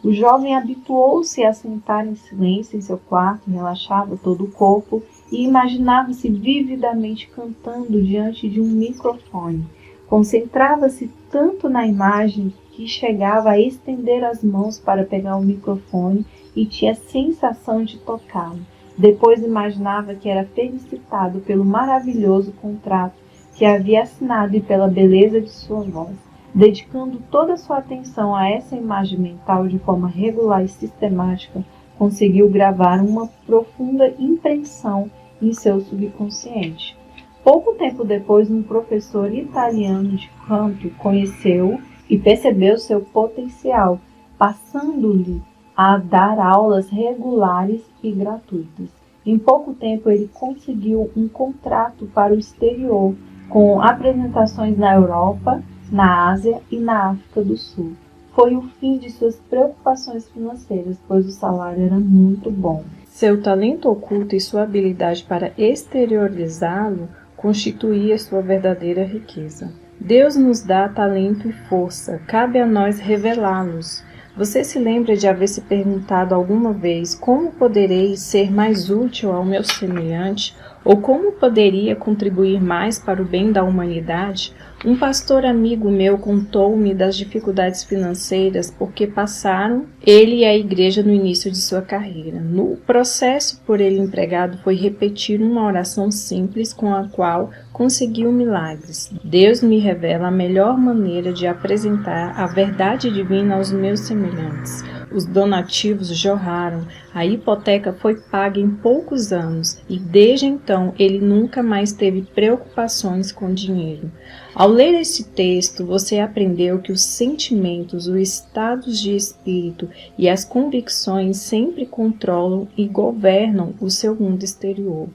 O jovem habituou-se a sentar em silêncio em seu quarto, relaxava todo o corpo e imaginava-se vividamente cantando diante de um microfone. Concentrava-se tanto na imagem que chegava a estender as mãos para pegar o microfone e tinha a sensação de tocá-lo. Depois imaginava que era felicitado pelo maravilhoso contrato que havia assinado e pela beleza de sua voz. Dedicando toda a sua atenção a essa imagem mental de forma regular e sistemática, conseguiu gravar uma profunda impressão em seu subconsciente. Pouco tempo depois, um professor italiano de canto conheceu e percebeu seu potencial, passando-lhe a dar aulas regulares e gratuitas. Em pouco tempo, ele conseguiu um contrato para o exterior, com apresentações na Europa, na Ásia e na África do Sul. Foi o fim de suas preocupações financeiras, pois o salário era muito bom.
Seu talento oculto e sua habilidade para exteriorizá-lo constituía sua verdadeira riqueza. Deus nos dá talento e força, cabe a nós revelá-los. Você se lembra de haver se perguntado alguma vez como poderei ser mais útil ao meu semelhante ou como poderia contribuir mais para o bem da humanidade? Um pastor amigo meu contou-me das dificuldades financeiras porque passaram ele e a igreja no início de sua carreira. No processo por ele empregado foi repetir uma oração simples com a qual conseguiu milagres. Deus me revela a melhor maneira de apresentar a verdade divina aos meus semelhantes. Os donativos jorraram, a hipoteca foi paga em poucos anos e desde então ele nunca mais teve preocupações com dinheiro. Ao ler este texto, você aprendeu que os sentimentos, os estados de espírito e as convicções sempre controlam e governam o seu mundo exterior.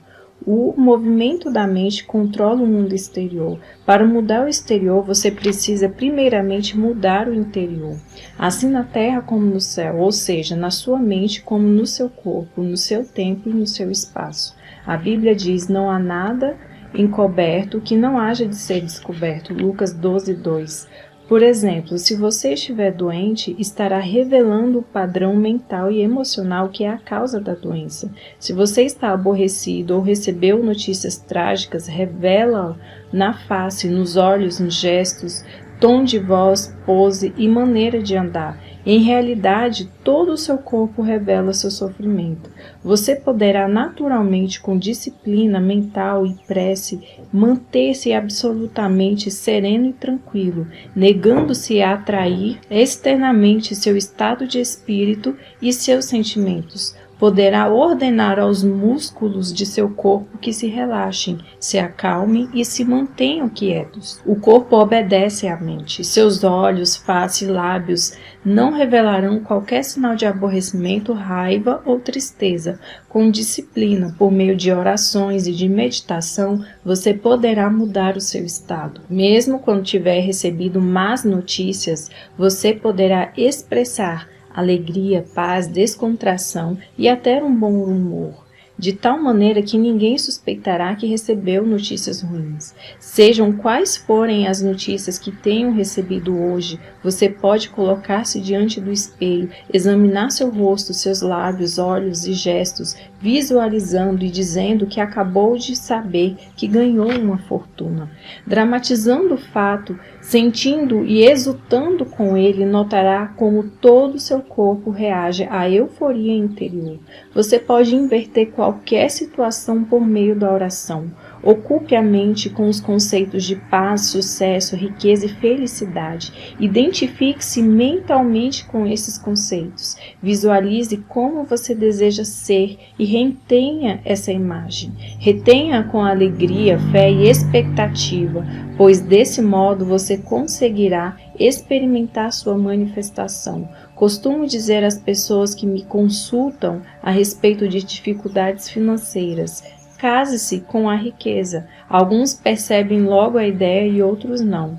O movimento da mente controla o mundo exterior. Para mudar o exterior, você precisa primeiramente mudar o interior. Assim na terra como no céu, ou seja, na sua mente como no seu corpo, no seu tempo e no seu espaço. A Bíblia diz, não há nada encoberto que não haja de ser descoberto. Lucas 12:2. Por exemplo, se você estiver doente, estará revelando o padrão mental e emocional que é a causa da doença. Se você está aborrecido ou recebeu notícias trágicas, revela na face, nos olhos, nos gestos, tom de voz, pose e maneira de andar. Em realidade, todo o seu corpo revela seu sofrimento. Você poderá naturalmente, com disciplina mental e prece, manter-se absolutamente sereno e tranquilo, negando-se a atrair externamente seu estado de espírito e seus sentimentos. Poderá ordenar aos músculos de seu corpo que se relaxem, se acalmem e se mantenham quietos. O corpo obedece à mente. Seus olhos, face e lábios não revelarão qualquer sinal de aborrecimento, raiva ou tristeza. Com disciplina, por meio de orações e de meditação, você poderá mudar o seu estado. Mesmo quando tiver recebido más notícias, você poderá expressar alegria, paz, descontração e até um bom humor, de tal maneira que ninguém suspeitará que recebeu notícias ruins. Sejam quais forem as notícias que tenham recebido hoje, você pode colocar-se diante do espelho, examinar seu rosto, seus lábios, olhos e gestos, visualizando e dizendo que acabou de saber que ganhou uma fortuna. Dramatizando o fato, sentindo e exultando com ele, notará como todo o seu corpo reage à euforia interior. Você pode inverter qualquer situação por meio da oração. Ocupe a mente com os conceitos de paz, sucesso, riqueza e felicidade. Identifique-se mentalmente com esses conceitos. Visualize como você deseja ser e retenha essa imagem. Retenha com alegria, fé e expectativa, pois desse modo você conseguirá experimentar sua manifestação. Costumo dizer às pessoas que me consultam a respeito de dificuldades financeiras: case-se com a riqueza. Alguns percebem logo a ideia e outros não.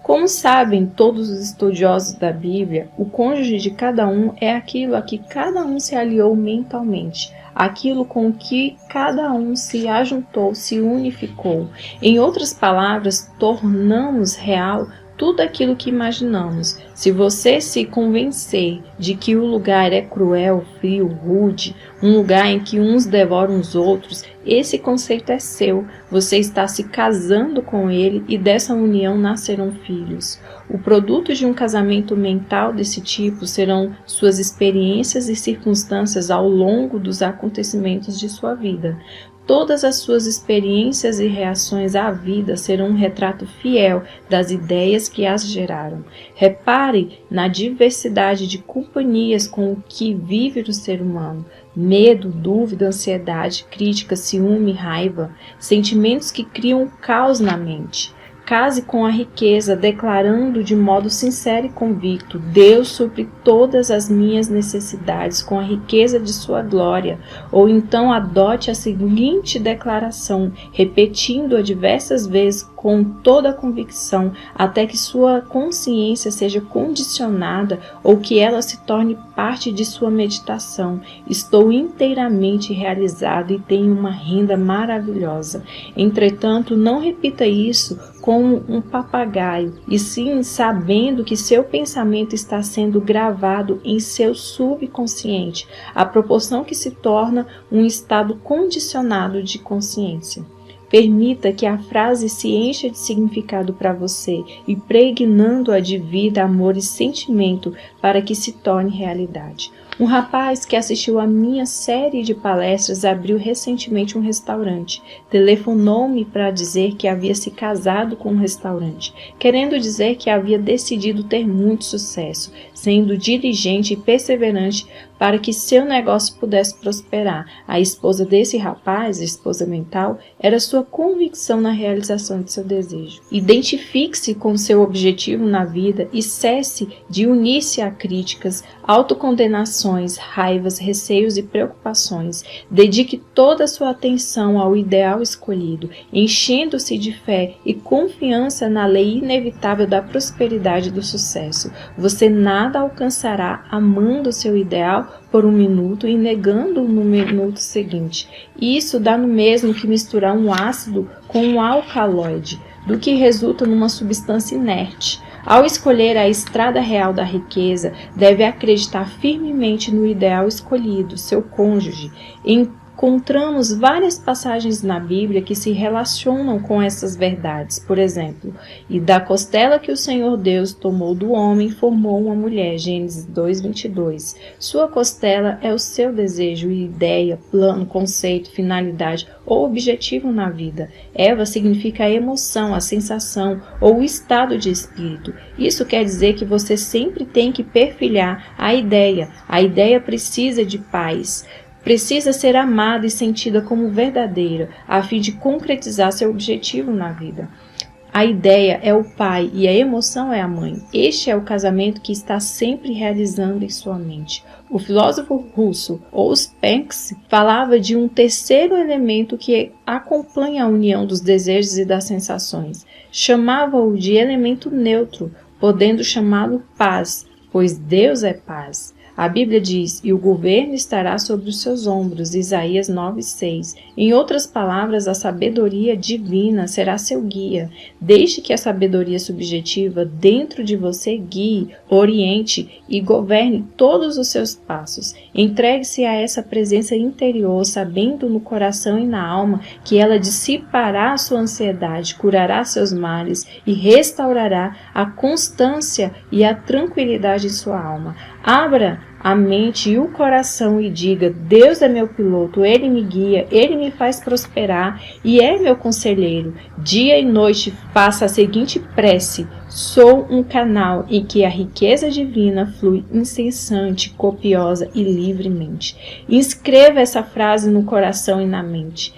Como sabem todos os estudiosos da Bíblia, o cônjuge de cada um é aquilo a que cada um se aliou mentalmente, aquilo com que cada um se ajuntou, se unificou. Em outras palavras, tornamos real tudo aquilo que imaginamos. Se você se convencer de que o lugar é cruel, frio, rude, um lugar em que uns devoram os outros, esse conceito é seu. Você está se casando com ele e dessa união nascerão filhos. O produto de um casamento mental desse tipo serão suas experiências e circunstâncias ao longo dos acontecimentos de sua vida. Todas as suas experiências e reações à vida serão um retrato fiel das ideias que as geraram. Repare na diversidade de companhias com o que vive o ser humano. Medo, dúvida, ansiedade, crítica, ciúme, raiva, sentimentos que criam caos na mente. Case com a riqueza, declarando de modo sincero e convicto: Deus supre todas as minhas necessidades com a riqueza de sua glória. Ou então adote a seguinte declaração, repetindo-a diversas vezes com toda a convicção, até que sua consciência seja condicionada ou que ela se torne parte de sua meditação. Estou inteiramente realizado e tenho uma renda maravilhosa. Entretanto, não repita isso como um papagaio, e sim sabendo que seu pensamento está sendo gravado em seu subconsciente, à proporção que se torna um estado condicionado de consciência. Permita que a frase se encha de significado para você, impregnando-a de vida, amor e sentimento para que se torne realidade. Um rapaz que assistiu a minha série de palestras abriu recentemente um restaurante. Telefonou-me para dizer que havia se casado com um restaurante, querendo dizer que havia decidido ter muito sucesso, sendo diligente e perseverante para que seu negócio pudesse prosperar. A esposa desse rapaz, a esposa mental, era sua convicção na realização de seu desejo. Identifique-se com seu objetivo na vida e cesse de unir-se a críticas, autocondenações, raivas, receios e preocupações. Dedique toda a sua atenção ao ideal escolhido, enchendo-se de fé e confiança na lei inevitável da prosperidade e do sucesso. Você nada alcançará amando seu ideal por um minuto e negando-o no minuto seguinte. Isso dá no mesmo que misturar um ácido com um alcaloide, do que resulta numa substância inerte. Ao escolher a estrada real da riqueza, deve acreditar firmemente no ideal escolhido, seu cônjuge. Encontramos várias passagens na Bíblia que se relacionam com essas verdades. Por exemplo, e da costela que o Senhor Deus tomou do homem, formou uma mulher. Gênesis 2:22. Sua costela é o seu desejo, ideia, plano, conceito, finalidade ou objetivo na vida. Eva significa a emoção, a sensação ou o estado de espírito. Isso quer dizer que você sempre tem que perfilhar a ideia. A ideia precisa de paz. Precisa ser amada e sentida como verdadeira, a fim de concretizar seu objetivo na vida. A ideia é o pai e a emoção é a mãe. Este é o casamento que está sempre realizando em sua mente. O filósofo russo Ouspensky falava de um terceiro elemento que acompanha a união dos desejos e das sensações. Chamava-o de elemento neutro, podendo chamá-lo paz, pois Deus é paz. A Bíblia diz, e o governo estará sobre os seus ombros, Isaías 9:6. Em outras palavras, a sabedoria divina será seu guia. Deixe que a sabedoria subjetiva dentro de você guie, oriente e governe todos os seus passos. Entregue-se a essa presença interior, sabendo no coração e na alma que ela dissipará a sua ansiedade, curará seus males e restaurará a constância e a tranquilidade em sua alma. Abra a mente e o coração e diga: Deus é meu piloto, Ele me guia, Ele me faz prosperar e é meu conselheiro. Dia e noite faça a seguinte prece: sou um canal em que a riqueza divina flui incessante, copiosa e livremente. Inscreva essa frase no coração e na mente.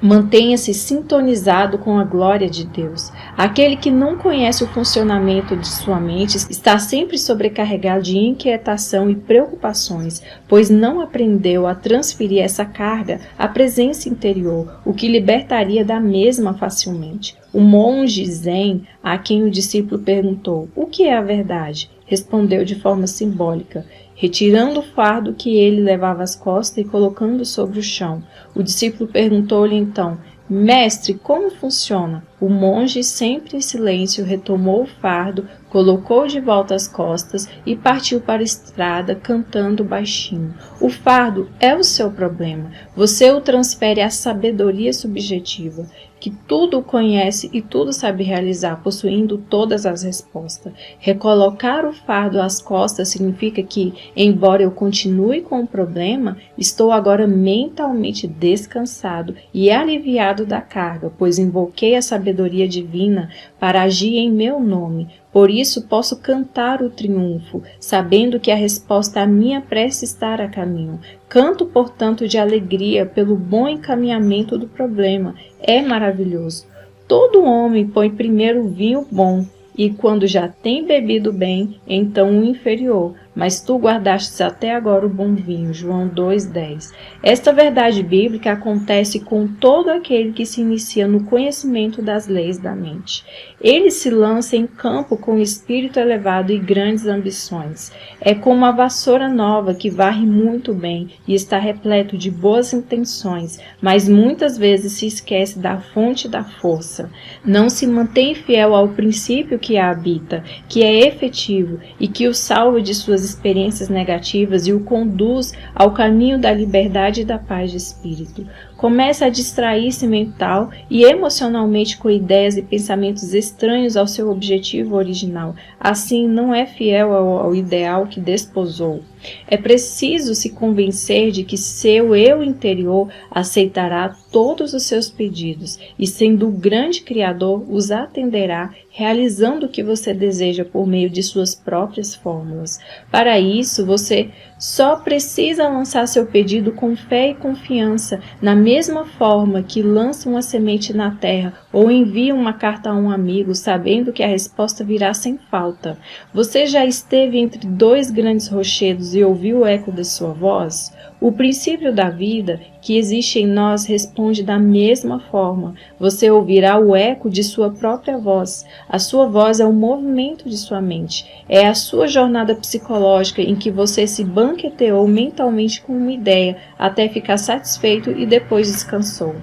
Mantenha-se sintonizado com a glória de Deus. Aquele que não conhece o funcionamento de sua mente está sempre sobrecarregado de inquietação e preocupações, pois não aprendeu a transferir essa carga à presença interior, o que libertaria da mesma facilmente. O monge Zen, a quem o discípulo perguntou: "O que é a verdade?", respondeu de forma simbólica: retirando o fardo que ele levava às costas e colocando sobre o chão. O discípulo perguntou-lhe então: "Mestre, como funciona?" O monge, sempre em silêncio, retomou o fardo, colocou de volta as costas e partiu para a estrada cantando baixinho. O fardo é o seu problema. Você o transfere à sabedoria subjetiva, que tudo conhece e tudo sabe realizar, possuindo todas as respostas. Recolocar o fardo às costas significa que, embora eu continue com o problema, estou agora mentalmente descansado e aliviado da carga, pois invoquei a sabedoria divina para agir em meu nome. Por isso posso cantar o triunfo, sabendo que a resposta à minha prece está a caminho. Canto, portanto, de alegria pelo bom encaminhamento do problema. É maravilhoso. Todo homem põe primeiro o vinho bom, e quando já tem bebido bem, então o inferior. Mas tu guardastes até agora o bom vinho. João 2:10. Esta verdade bíblica acontece com todo aquele que se inicia no conhecimento das leis da mente. Ele se lança em campo com espírito elevado e grandes ambições. É como a vassoura nova que varre muito bem e está repleto de boas intenções, mas muitas vezes se esquece da fonte da força. Não se mantém fiel ao princípio que a habita, que é efetivo e que o salva de suas experiências negativas e o conduz ao caminho da liberdade e da paz de espírito. Começa a distrair-se mental e emocionalmente com ideias e pensamentos estranhos ao seu objetivo original. Assim, não é fiel ao ideal que desposou. É preciso se convencer de que seu eu interior aceitará todos os seus pedidos e, sendo o grande Criador, os atenderá, realizando o que você deseja por meio de suas próprias fórmulas. Para isso, você só precisa lançar seu pedido com fé e confiança, na mesma forma que lança uma semente na terra ou envia uma carta a um amigo, sabendo que a resposta virá sem falta. Você já esteve entre dois grandes rochedos e ouviu o eco de sua voz? O princípio da vida que existe em nós responde da mesma forma. Você ouvirá o eco de sua própria voz. A sua voz é o movimento de sua mente. É a sua jornada psicológica em que você se banqueteou mentalmente com uma ideia até ficar satisfeito e depois descansou.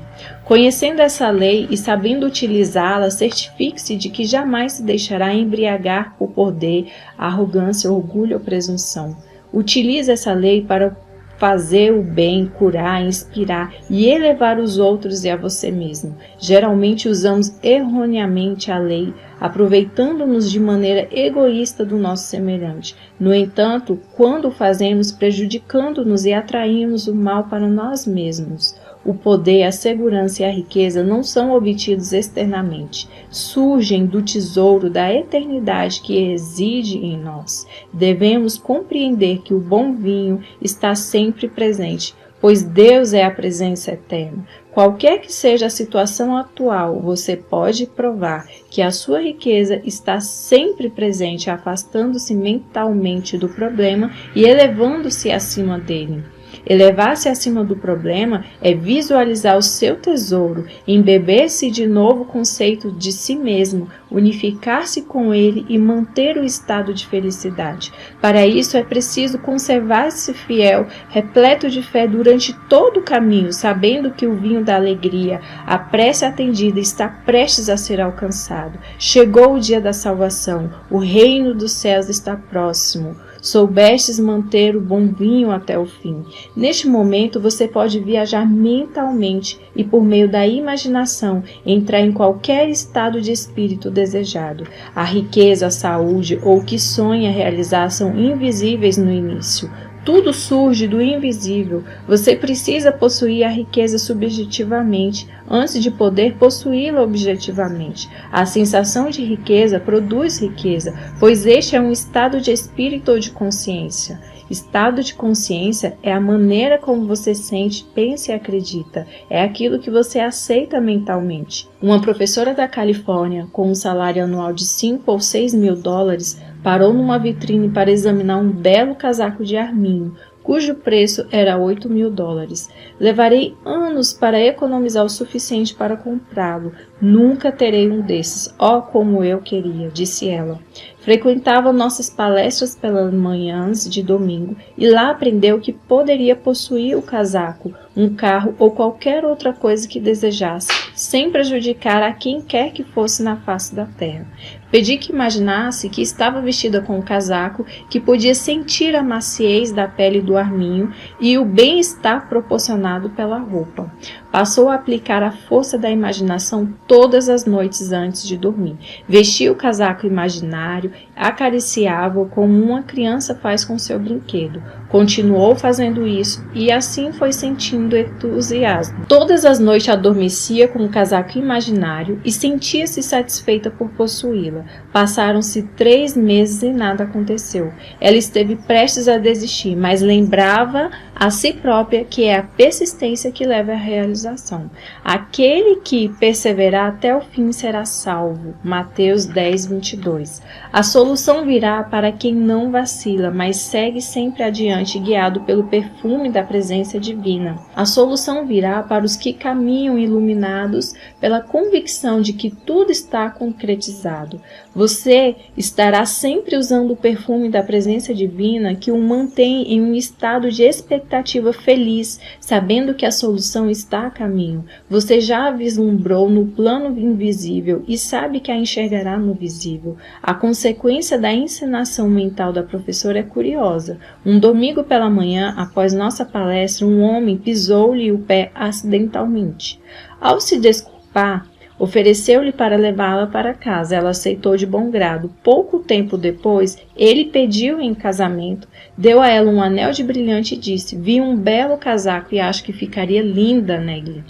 Conhecendo essa lei e sabendo utilizá-la, certifique-se de que jamais se deixará embriagar por poder, arrogância, orgulho ou presunção. Utilize essa lei para fazer o bem, curar, inspirar e elevar os outros e a você mesmo. Geralmente usamos erroneamente a lei, aproveitando-nos de maneira egoísta do nosso semelhante. No entanto, quando o fazemos, prejudicando-nos e atraímos o mal para nós mesmos. O poder, a segurança e a riqueza não são obtidos externamente, surgem do tesouro da eternidade que reside em nós. Devemos compreender que o bom vinho está sempre presente, pois Deus é a presença eterna. Qualquer que seja a situação atual, você pode provar que a sua riqueza está sempre presente, afastando-se mentalmente do problema e elevando-se acima dele. Elevar-se acima do problema é visualizar o seu tesouro, embeber-se de novo conceito de si mesmo, unificar-se com ele e manter o estado de felicidade. Para isso é preciso conservar-se fiel, repleto de fé durante todo o caminho, sabendo que o vinho da alegria, a prece atendida, está prestes a ser alcançado. Chegou o dia da salvação, o reino dos céus está próximo. Soubestes manter o bom vinho até o fim. Neste momento você pode viajar mentalmente e por meio da imaginação entrar em qualquer estado de espírito desejado. A riqueza, a saúde ou o que sonha realizar são invisíveis no início. Tudo surge do invisível. Você precisa possuir a riqueza subjetivamente antes de poder possuí-la objetivamente. A sensação de riqueza produz riqueza, pois este é um estado de espírito ou de consciência. Estado de consciência é a maneira como você sente, pensa e acredita. É aquilo que você aceita mentalmente. Uma professora da Califórnia, com um salário anual de 5 ou 6 mil dólares, parou numa vitrine para examinar um belo casaco de arminho, cujo preço era 8 mil dólares. Levarei anos para economizar o suficiente para comprá-lo. Nunca terei um desses. Oh, como eu queria, disse ela. Frequentava nossas palestras pelas manhãs de domingo e lá aprendeu que poderia possuir o casaco, um carro ou qualquer outra coisa que desejasse, sem prejudicar a quem quer que fosse na face da terra. Pedi que imaginasse que estava vestida com um casaco, que podia sentir a maciez da pele do arminho e o bem-estar proporcionado pela roupa. Passou a aplicar a força da imaginação todas as noites antes de dormir. Vestia o casaco imaginário, acariciava-o como uma criança faz com seu brinquedo. Continuou fazendo isso e assim foi sentindo entusiasmo. Todas as noites adormecia com o casaco imaginário e sentia-se satisfeita por possuí-la. Passaram-se 3 meses e nada aconteceu. Ela esteve prestes a desistir, mas lembrava a si própria que é a persistência que leva à realização. Aquele que perseverar até o fim será salvo. Mateus 10, 22. A solução virá para quem não vacila, mas segue sempre adiante, guiado pelo perfume da presença divina. A solução virá para os que caminham iluminados pela convicção de que tudo está concretizado. Você estará sempre usando o perfume da presença divina que o mantém em um estado de expectativa feliz, sabendo que a solução está a caminho. Você já a vislumbrou no plano invisível e sabe que a enxergará no visível. A consequência da encenação mental da professora é curiosa. Um domingo pela manhã, após nossa palestra, um homem pisou-lhe o pé acidentalmente. Ao se desculpar, ofereceu-lhe para levá-la para casa. Ela aceitou de bom grado. Pouco tempo depois, ele pediu em casamento, deu a ela um anel de brilhante e disse: vi um belo casaco e acho que ficaria linda nele.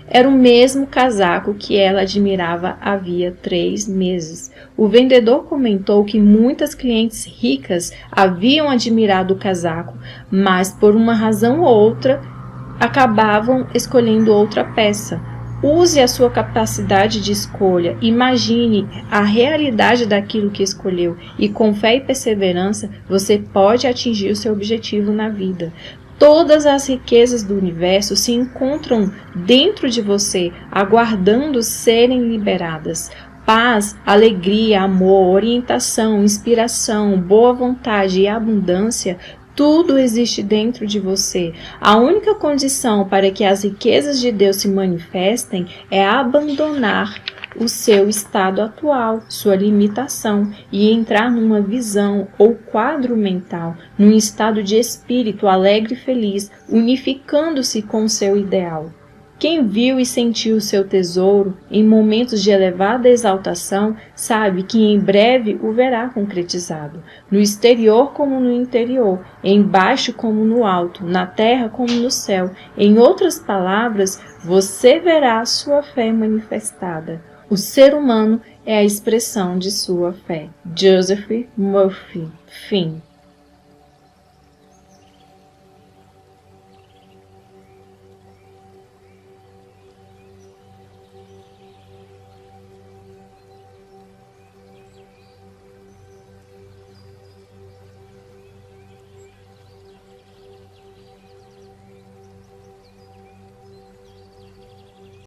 Era o mesmo casaco que ela admirava havia 3 meses. O vendedor comentou que muitas clientes ricas haviam admirado o casaco, mas por uma razão ou outra acabavam escolhendo outra peça. Use a sua capacidade de escolha, imagine a realidade daquilo que escolheu e com fé e perseverança você pode atingir o seu objetivo na vida. Todas as riquezas do universo se encontram dentro de você, aguardando serem liberadas. Paz, alegria, amor, orientação, inspiração, boa vontade e abundância, tudo existe dentro de você. A única condição para que as riquezas de Deus se manifestem é abandonar o seu estado atual, sua limitação, e entrar numa visão ou quadro mental, num estado de espírito alegre e feliz, unificando-se com o seu ideal. Quem viu e sentiu o seu tesouro em momentos de elevada exaltação, sabe que em breve o verá concretizado, no exterior como no interior, embaixo como no alto, na terra como no céu. Em outras palavras, você verá sua fé manifestada. O ser humano é a expressão de sua fé. Joseph Murphy. Fim.